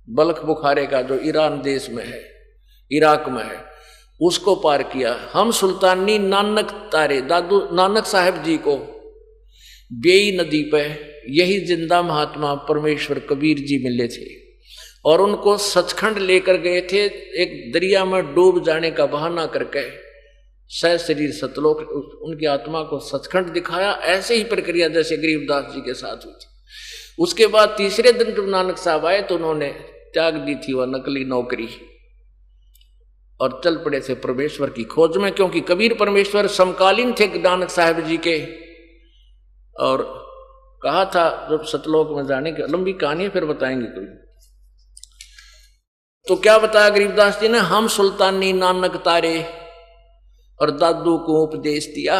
बल्ख बुखारे का, जो ईरान देश में है, इराक में है, उसको पार किया। हम सुल्तानी नानक तारे, दादू नानक साहब जी को बेई नदी पे यही जिंदा महात्मा परमेश्वर कबीर जी मिले थे, और उनको सचखंड लेकर गए थे। एक दरिया में डूब जाने का बहाना करके सह शरीर सतलोक उनकी आत्मा को सचखंड दिखाया। ऐसे ही प्रक्रिया जैसे गरीबदास जी के साथ हुई थी। उसके बाद तीसरे दिन जब नानक साहब आए तो उन्होंने त्याग दी थी वह नकली नौकरी और चल पड़े थे परमेश्वर की खोज में, क्योंकि कबीर परमेश्वर समकालीन थे नानक साहब जी के। और कहा था जब सतलोक में जाने की लंबी कहानी है, फिर बताएंगे कोई। तो क्या बताया गरीबदास जी ने, हम सुल्तानी नानक तारे और दादू को उपदेश दिया,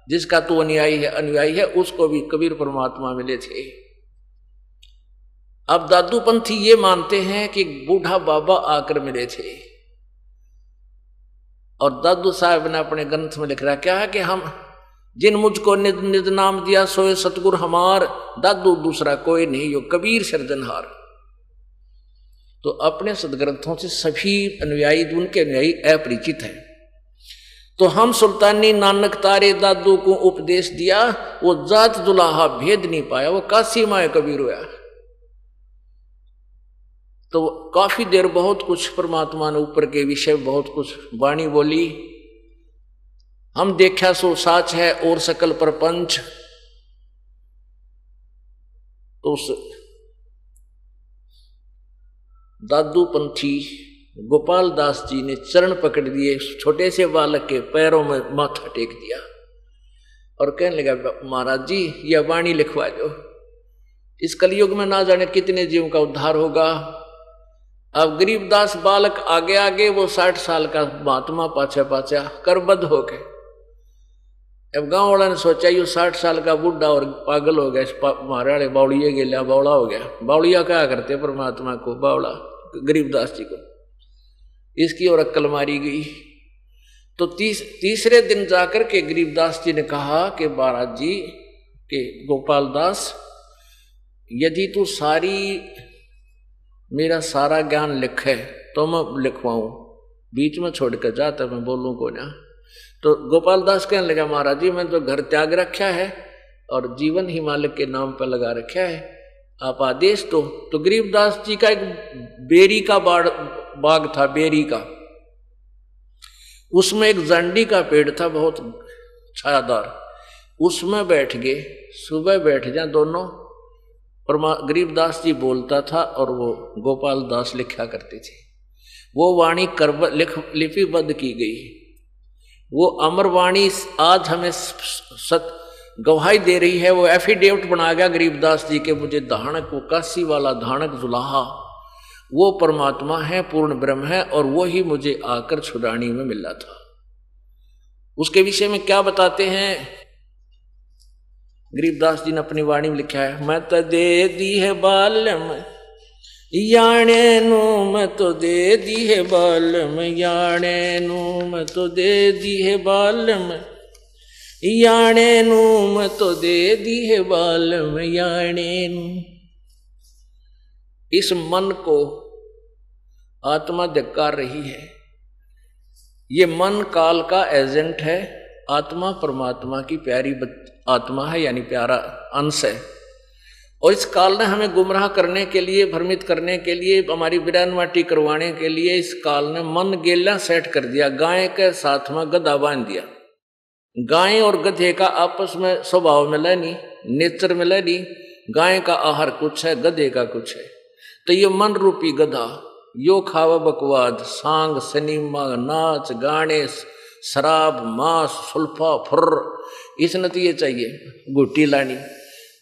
जिसका तू अनुयायी है उसको भी कबीर परमात्मा मिले थे। अब दादू पंथी ये मानते हैं कि बूढ़ा बाबा आकर मिले थे, और दादू साहब ने अपने ग्रंथ में लिख रहा क्या है कि हम जिन मुझको निज निज नाम दिया सोए सतगुर हमार, दादू दूसरा कोई नहीं यो कबीर सृजनहार। तो अपने सदग्रंथों से सभी अनुयायी उनके अनुयायी अपरिचित हैं। तो हम सुल्तानी नानक तारे दादू को उपदेश दिया, वो जात जुलाहा भेद नहीं पाया, वो काशी माए कबीर हुआ। तो काफी देर बहुत कुछ परमात्मा ने ऊपर के विषय बहुत कुछ वाणी बोली। हम देखा सो साच है और सकल प्रपंच, तो उस दादू पंथी गोपाल दास जी ने चरण पकड़ दिए, छोटे से बालक के पैरों में माथा टेक दिया और कहने लगा, महाराज जी यह वाणी लिखवा दो, इस कलयुग में ना जाने कितने जीवों का उद्धार होगा। अब गरीबदास बालक आगे आगे, वो 60 साल का महात्मा पाछा पाछा करबद्ध हो गए। अब गांव वाला ने सोचा ये 60 साल का बुढ़ा और पागल हो गया, मारे वाले बावड़िया गेला बावड़ा हो गया। बावड़िया क्या करते परमात्मा को, बावड़ा गरीबदास जी को, इसकी और अक्ल मारी गई। तो तीसरे दिन जाकर के गरीबदास जी ने कहा कि महाराज जी के गोपाल दास, यदि तू मेरा सारा ज्ञान लिखे तो मैं लिखवाऊं, बीच में छोड़ कर जाता मैं बोलूं को ना। तो गोपाल दास कहने लगा, महाराज जी मैं तो घर त्याग रखा है और जीवन ही मालिक के नाम पर लगा रखा है, आप आदेश दो। तो गरीबदास जी का एक बेरी का बाग था, बेरी का, उसमें एक जंडी का पेड़ था बहुत छायादार, उसमें बैठ गए। सुबह बैठ जाए दोनों, गरीबदास जी बोलता था और वो गोपाल दास लिखा करते थे। वो वाणी लिपिबद्ध की गई, वो अमर वाणी आज हमें गवाही दे रही है। वो एफिडेविट बना गया गरीबदास जी के, मुझे धानक, वो काशी वाला धानक जुलाहा वो परमात्मा है, पूर्ण ब्रह्म है, और वो ही मुझे आकर छुड़ानी में मिला था। उसके विषय में क्या बताते हैं गरीबदास जी ने अपनी वाणी में लिखा है, मैं तो दे दी है बालम याने नू, मैं तो दे दी है बालम याने नू, मैं तो दे दी है बालम याने नू, मैं तो दे दी है बालम याने नू। इस मन को आत्मा धिक्कार रही है। ये मन काल का एजेंट है, आत्मा परमात्मा की प्यारी आत्मा है, यानी प्यारा अंश है। और इस काल ने हमें गुमराह करने के लिए, भ्रमित करने के लिए, हमारी बिरानवाटी करवाने के लिए इस काल ने मन गेला सेट कर दिया। गाय के साथ में गधा बांध दिया। गाय और गधे का आपस में स्वभाव मिला नहीं, नेचर मिला नहीं। गाय का आहार कुछ है, गधे का कुछ है। तो ये मन रूपी गधा यो खावा बकवाद, सांग, सिनेमा, नाच गाने, शराब, मांस, सुल्फा, फुर्र, इस नतीजे चाहिए गुट्टी लानी।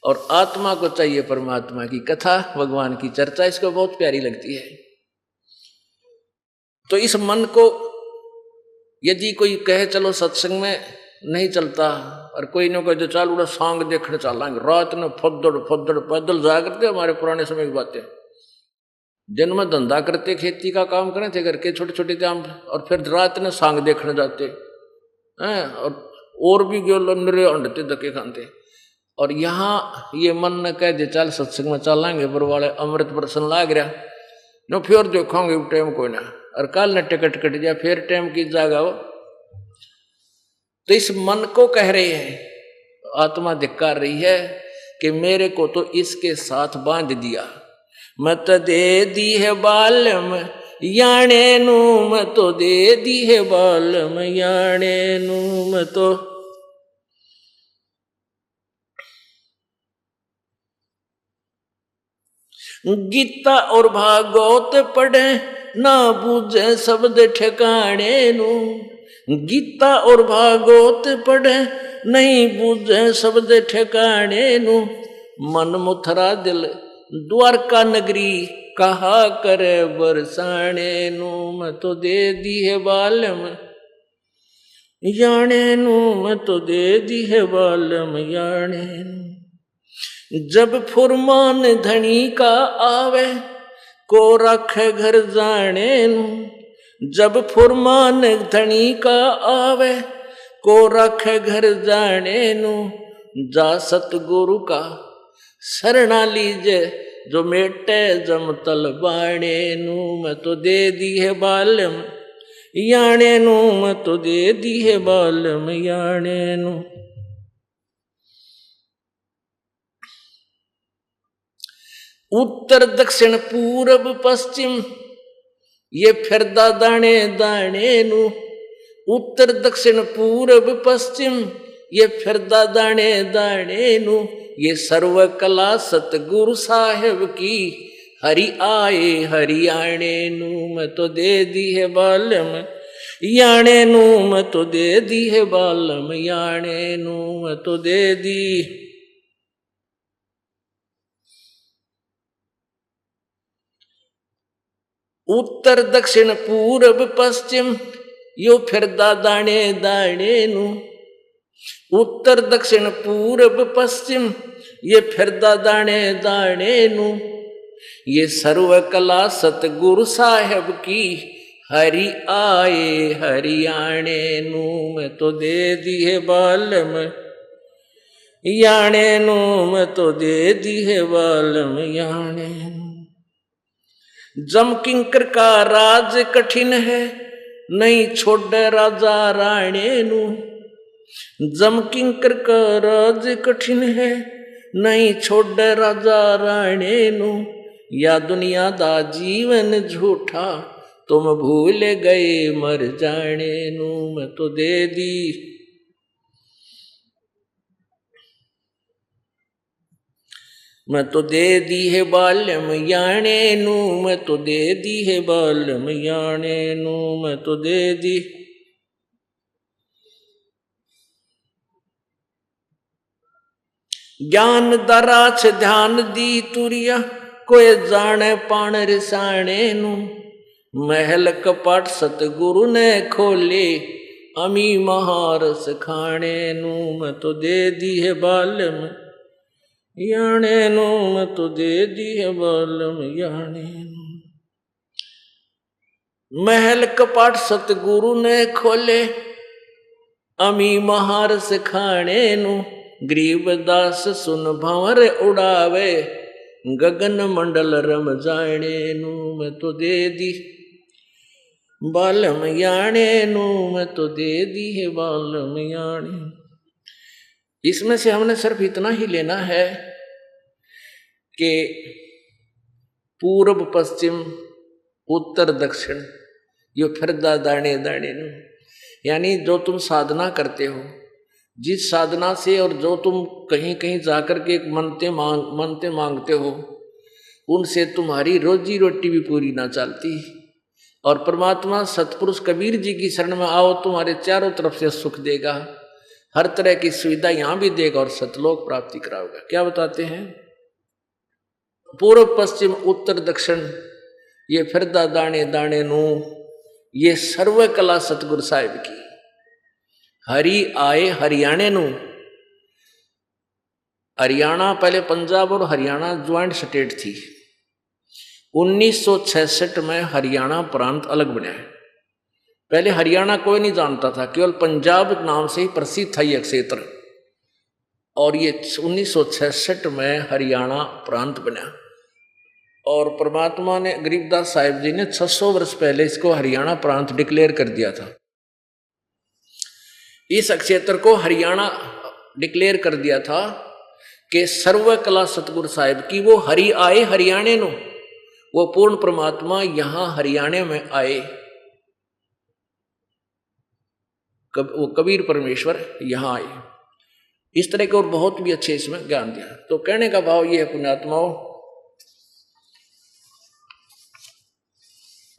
और आत्मा को चाहिए परमात्मा की कथा, भगवान की चर्चा, इसको बहुत प्यारी लगती है। तो इस मन को यदि कोई कहे चलो सत्संग में नहीं चलता, और कोई न कोई तो चाल उड़ा सांग देखने चलेंगे, रात में फद्दड़ फद्दड़ पैदल जाया करते हमारे पुराने समय की बातें। दिन में धंधा करते, खेती का काम करते थे करके, छोटे छोटे काम, और फिर रात में सांग देखने जाते हैं, और भी गोल निरे अंडते धक्के खाते। और यहाँ ये मन न कह दे चल सत्संग में चलेंगे, पर वाले अमृत प्रसन्न लाग रहा न, फिर देखोगे टाइम कोई ना, और कल न टिकट कट जाए, फिर टाइम की जागा हो। तो इस मन को कह रहे हैं, आत्मा धिक्कार रही है कि मेरे को तो इसके साथ बांध दिया। मत दे दी है बालम याने नू, मैं तो दे दी है बालम याने नू, मैं तो। गीता और भागवत पढ़े ना बूझे शब्द ठिकाने नू, गीता और भागवत पढ़े नहीं बूझे शब्द ठिकाने नू। मन मुथरा दिल द्वारका नगरी कहा करे बरसाने नू, मैं तो दे दी है बालम याने नू, मैं तो दे दी है बालम याने नू। जब फुरमान धनी का आवे को रखे घर जाने नू, जब फुरमान धनी का आवे को रखे घर जाने नू। जा सतगुरु का शरणा लीजे जो मेटे जमतल बाणे नू, मैं तो दे दी है बालम याने नू, मैं तो दे दी है बालम याने नू। उत्तर दक्षिण पूरब पश्चिम ये फिरदा दाने दाने नू, उत्तर दक्षिण पूरब पश्चिम ये फिरदा दाने दाने नू। ये सर्व कला सतगुरु साहेब की, हरि आए हरियाणे नू मैं तो दे दी है बालम, याणे नू मैं तो दे दी है बालम, याणे नू मैं तो दे दी। उत्तर दक्षिण पूरब पश्चिम यो फिरदा दाणे दाणे नू, उत्तर दक्षिण पूरब पश्चिम ये फिरदा दाणे दाणे नू, ये सर्व कला सतगुरु साहेब की, हरि आए हरियाणे नू मैं तो दे दी है बालम, याणे नू मैं तो दे दी है बालम, याणे नू। जम किंकर का राज कठिन है, नहीं छोड़ राजा राणे नू, जम किंकर का राज कठिन है, नहीं छोड़ राजा राणे नू, या दुनिया दा जीवन झूठा, तुम भूल गए मर जाने नू मैं तो दे दी। मैं तो दे दी है बालम याणे नू, मैं तो दे दी है बालम याणे नू मैं तो दे दी। ज्ञान दराछ ध्यान दी तुरिया, कोई जाने पाण रिसाणे नू, महल कपाट सतगुरु ने खोले, अमी महारस खाणे नू मैं तो दे दी है बालम याणे नू मैं तो दे दी है बालम याणे नू। महल कपाट सतगुरु ने खोले, अमी महारस खाणे नू, गरीब दास सुन भंवर उड़ावे, गगन मंडल रम जाने नू मैं तो दे दी बालम याणे नू मैं तो दे दी है बालम याणे। इसमें से हमने सिर्फ इतना ही लेना है कि पूर्व पश्चिम उत्तर दक्षिण यो फिरदा दाणे दाणे नू, यानी जो तुम साधना करते हो, जिस साधना से और जो तुम कहीं कहीं जाकर के मनते मांगते हो, उनसे तुम्हारी रोजी रोटी भी पूरी ना चलती। और परमात्मा सतपुरुष कबीर जी की शरण में आओ, तुम्हारे चारों तरफ से सुख देगा, हर तरह की सुविधा यहाँ भी देगा और सतलोक प्राप्ति कराएगा। क्या बताते हैं? पूर्व पश्चिम उत्तर दक्षिण ये फिरदा दाणे दाणे नू, ये सर्व कला सतगुरु साहिब की, हरि आए हरियाणे नू। हरियाणा पहले पंजाब और हरियाणा ज्वाइंट स्टेट थी। 1966 में हरियाणा प्रांत अलग बना है। पहले हरियाणा कोई नहीं जानता था, केवल पंजाब नाम से ही प्रसिद्ध था ये क्षेत्र, और ये 1966 में हरियाणा प्रांत बना। और परमात्मा ने गरीबदास साहिब जी ने 600 वर्ष पहले इसको हरियाणा प्रांत डिक्लेयर कर दिया था। इस क्षेत्र को हरियाणा डिक्लेयर कर दिया था कि सर्व कला सतगुरु साहिब की, वो हरि आए हरियाणे नो, वो पूर्ण परमात्मा यहां हरियाणे में आए, वो कबीर परमेश्वर यहां आए। इस तरह के और बहुत भी अच्छे इसमें ज्ञान दिया। तो कहने का भाव ये है पुण्यात्माओं,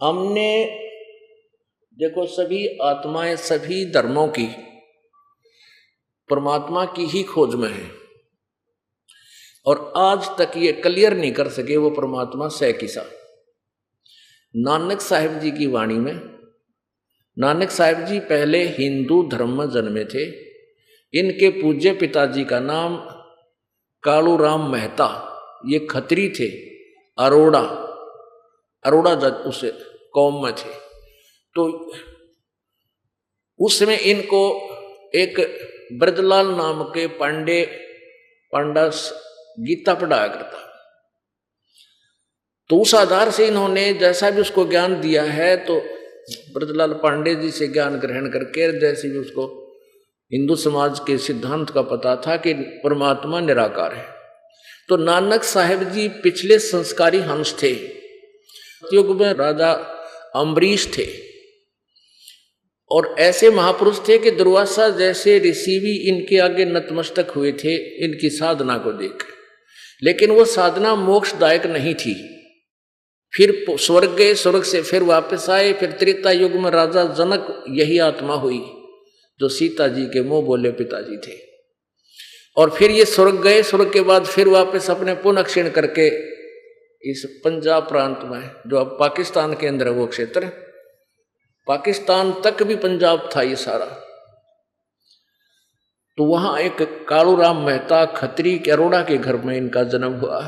हमने देखो सभी आत्माएं सभी धर्मों की परमात्मा की ही खोज में है, और आज तक ये क्लियर नहीं कर सके वो परमात्मा सह किसा। नानक साहिब जी की वाणी में, नानक साहिब जी पहले हिंदू धर्म में जन्मे थे। इनके पूज्य पिताजी का नाम कालू राम मेहता, ये खत्री थे, अरोड़ा जात उस कौम में थे। तो उसमें इनको एक ब्रजलाल नाम के पांडा गीता पढ़ाया करता। तो उस आधार से इन्होंने जैसा भी उसको ज्ञान दिया है, तो ब्रजलाल पांडे जी से ज्ञान ग्रहण करके, जैसे भी उसको हिंदू समाज के सिद्धांत का पता था कि परमात्मा निराकार है। तो नानक साहिब जी पिछले संस्कारी हंस थे। युग में राजा अम्बरीश थे, और ऐसे महापुरुष थे कि दुर्वासा जैसे ऋषि भी इनके आगे नतमस्तक हुए थे इनकी साधना को देख। लेकिन वो साधना मोक्षदायक नहीं थी। फिर स्वर्ग गए, स्वर्ग से फिर वापस आए। फिर त्रेता युग में राजा जनक यही आत्मा हुई जो सीता जी के मुंह बोले पिताजी थे। और फिर ये स्वर्ग गए, स्वर्ग के बाद फिर वापस अपने पुनः क्षीण करके इस पंजाब प्रांत में, जो अब पाकिस्तान के अंदर है वो क्षेत्र, पाकिस्तान तक भी पंजाब था ये सारा, तो वहां एक कालूराम मेहता खत्री के अरोड़ा के घर में इनका जन्म हुआ।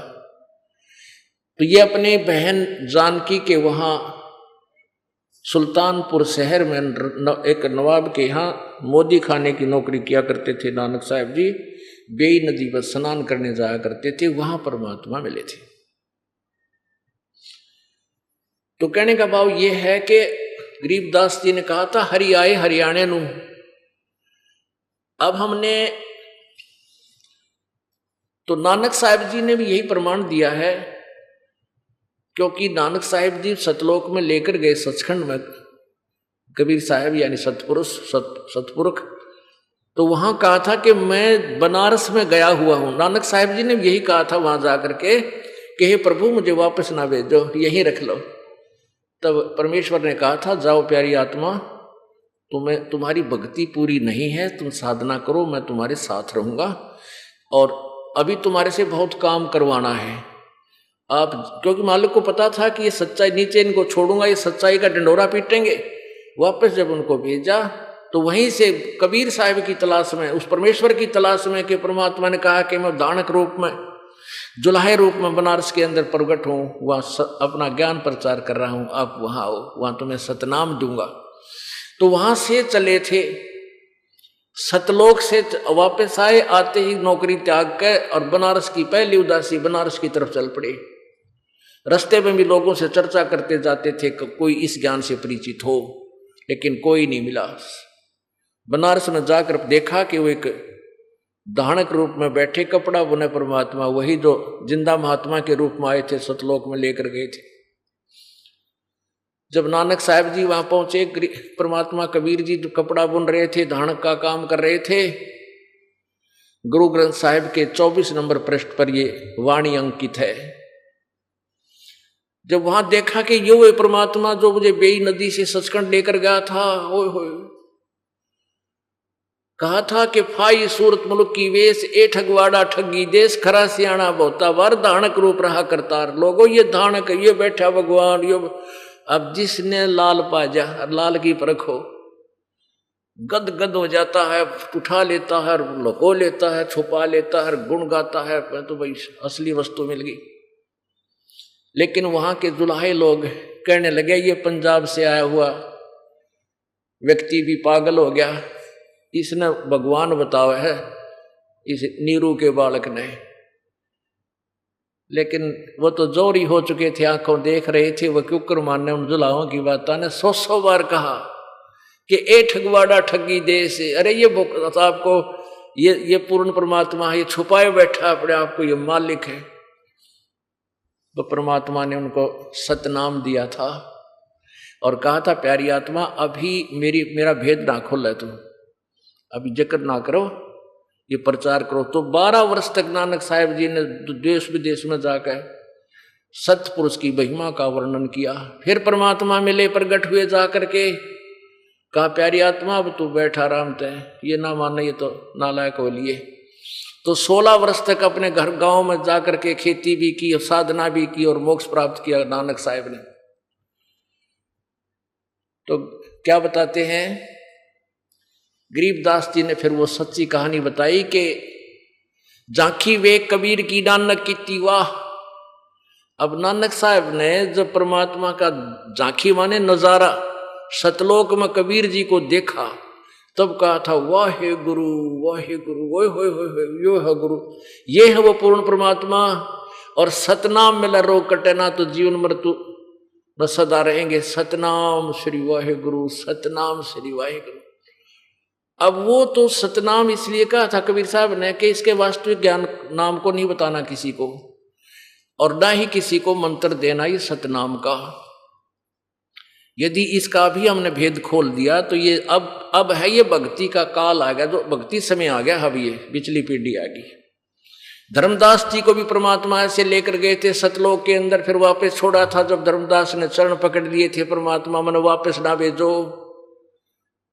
तो ये अपने बहन जानकी के वहां सुल्तानपुर शहर में एक नवाब के यहाँ मोदी खाने की नौकरी किया करते थे नानक साहब जी। बेई नदी पर स्नान करने जाया करते थे, वहां परमात्मा मिले थे। तो कहने का भाव ये है कि गरीबदास जी ने कहा था हरि आए हरियाणे नू। अब हमने तो नानक साहब जी ने भी यही प्रमाण दिया है, क्योंकि नानक साहब जी सतलोक में लेकर गए सचखंड में कबीर साहब यानी सतपुरुष सतपुरुष, तो वहां कहा था कि मैं बनारस में गया हुआ हूं। नानक साहब जी ने यही कहा था वहां जाकर के कि हे प्रभु मुझे वापस ना भेजो, यहीं रख लो। तब परमेश्वर ने कहा था जाओ प्यारी आत्मा, तुम्हारी भक्ति पूरी नहीं है, तुम साधना करो, मैं तुम्हारे साथ रहूंगा और अभी तुम्हारे से बहुत काम करवाना है। आप क्योंकि मालिक को पता था कि ये सच्चाई, नीचे इनको छोड़ूंगा ये सच्चाई का डंडोरा पीटेंगे। वापस जब उनको भेजा तो वहीं से कबीर साहब की तलाश में, उस परमेश्वर की तलाश में कि परमात्मा ने कहा कि मैं दानक रूप में, जुलाहे रूप में बनारस के अंदर प्रकट हूँ, वहाँ अपना ज्ञान प्रचार कर रहा हूँ, आप वहाँ आओ, वहाँ तुम्हें सतनाम दूंगा। तो वहाँ से चले थे, सतलोक से वापस आए, आते ही नौकरी त्याग कर और बनारस की पहली उदासी बनारस की तरफ चल पड़े। रास्ते में भी लोगों से चर्चा करते जाते थे कि कोई इस ज्ञान से परिचित हो, लेकिन कोई नहीं मिला। बनारस में जाकर देखा कि वो एक दानक रूप में बैठे कपड़ा बुने परमात्मा, वही जो जिंदा महात्मा के रूप में आए थे, सतलोक में लेकर गए थे। जब नानक साहब जी वहां पहुंचे, परमात्मा कबीर जी जो कपड़ा बुन रहे थे, दानक का काम कर रहे थे। गुरु ग्रंथ साहिब के 24 नंबर पृष्ठ पर ये वाणी अंकित है। जब वहां देखा कि यो वे परमात्मा जो मुझे बेई नदी से सचखंड लेकर गया था, होय होय, कहा था कि फाई सूरत मुल्क की वेश, ए ठगवाड़ा ठगी देश, खरा सियाणा बहुता बार, दानक रूप रहा करतार। लोगों ये दानक, ये बैठा भगवान, ये अब जिसने लाल पाजा, लाल की परख हो, गद गद हो जाता है, उठा लेता है, लुको लेता है, छुपा लेता है, गुण गाता है, तो भाई असली वस्तु मिल गई। लेकिन वहां के जुलाहे लोग कहने लगे ये पंजाब से आया हुआ व्यक्ति भी पागल हो गया, इसने भगवान बताया है इस नीरू के बालक ने। लेकिन वो तो जोरी हो चुके थे, आंखों देख रहे थे। वो क्योंकर मानने उन जुलाहों की बात ने 100 बार कहा कि ए ठगवाड़ा ठगी देश, अरे ये आपको ये पूर्ण परमात्मा है, ये छुपाए बैठा अपने आप को, ये मालिक है। तो परमात्मा ने उनको सतनाम दिया था और कहा था प्यारी आत्मा अभी मेरा भेद ना खोला, तुम अभी जिक्र ना करो, ये प्रचार करो। तो 12 वर्ष तक नानक साहब जी ने देश विदेश में जाकर सतपुरुष की महिमा का वर्णन किया। फिर परमात्मा मिले, प्रगट हुए जाकर के, कहा प्यारी आत्मा अब तू बैठ आराम से, ये ना माने ये तो नालायक हो लिए। तो 16 वर्ष तक अपने घर गांव में जाकर के खेती भी की और साधना भी की और मोक्ष प्राप्त किया नानक साहब ने। तो क्या बताते हैं गरीबदास जी ने फिर वो सच्ची कहानी बताई कि झांकी वे कबीर की नानक की तीवा। अब नानक साहब ने जब परमात्मा का झांकी माने नजारा सतलोक में कबीर जी को देखा, तब कहा था वाहे गुरु वाहे गुरु, ओए होए होए, यो है गुरु, ये है वो पूर्ण परमात्मा। और सतनाम मिला रोग कटे ना तो जीवन मृत्यु न सदा रहेंगे। सतनाम श्री वाहे गुरु, सतनाम श्री वाहे गुरु। अब वो तो सतनाम इसलिए कहा था कबीर साहब ने कि इसके वास्तविक ज्ञान नाम को नहीं बताना किसी को, और ना ही किसी को मंत्र देना ये सतनाम का। यदि इसका भी हमने भेद खोल दिया तो ये अब है, ये भक्ति का काल आ गया, जो भक्ति समय आ गया। अब ये पिछली पीढ़ी आ गई। धर्मदास जी को भी परमात्मा ऐसे लेकर गए थे सतलोक के अंदर, फिर वापस छोड़ा था। जब धर्मदास ने चरण पकड़ लिए थे परमात्मा मन वापस ना भेजो,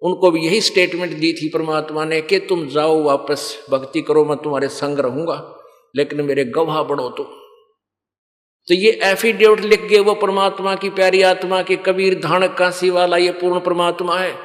उनको भी यही स्टेटमेंट दी थी परमात्मा ने कि तुम जाओ वापस, भक्ति करो, मैं तुम्हारे संग रहूंगा, लेकिन मेरे गवाह बढ़ो। तो ये एफिडेविट लिख गए वो परमात्मा की प्यारी आत्मा के कबीर धानक काशी वाला, ये पूर्ण परमात्मा है।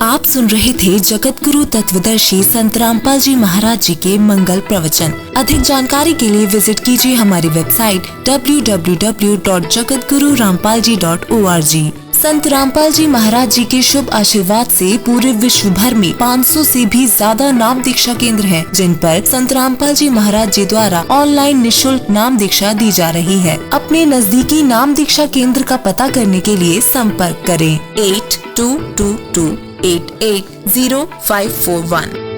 आप सुन रहे थे जगत गुरु तत्वदर्शी संत रामपाल जी महाराज जी के मंगल प्रवचन। अधिक जानकारी के लिए विजिट कीजिए हमारी वेबसाइट www.jagatgururampalji.org। संत रामपाल जी महाराज जी के शुभ आशीर्वाद से पूरे विश्व भर में 500 से भी ज्यादा नाम दीक्षा केंद्र हैं, जिन पर संत रामपाल जी महाराज जी द्वारा ऑनलाइन निःशुल्क नाम दीक्षा दी जा रही है। अपने नजदीकी नाम दीक्षा केंद्र का पता करने के लिए संपर्क करें 8222880541।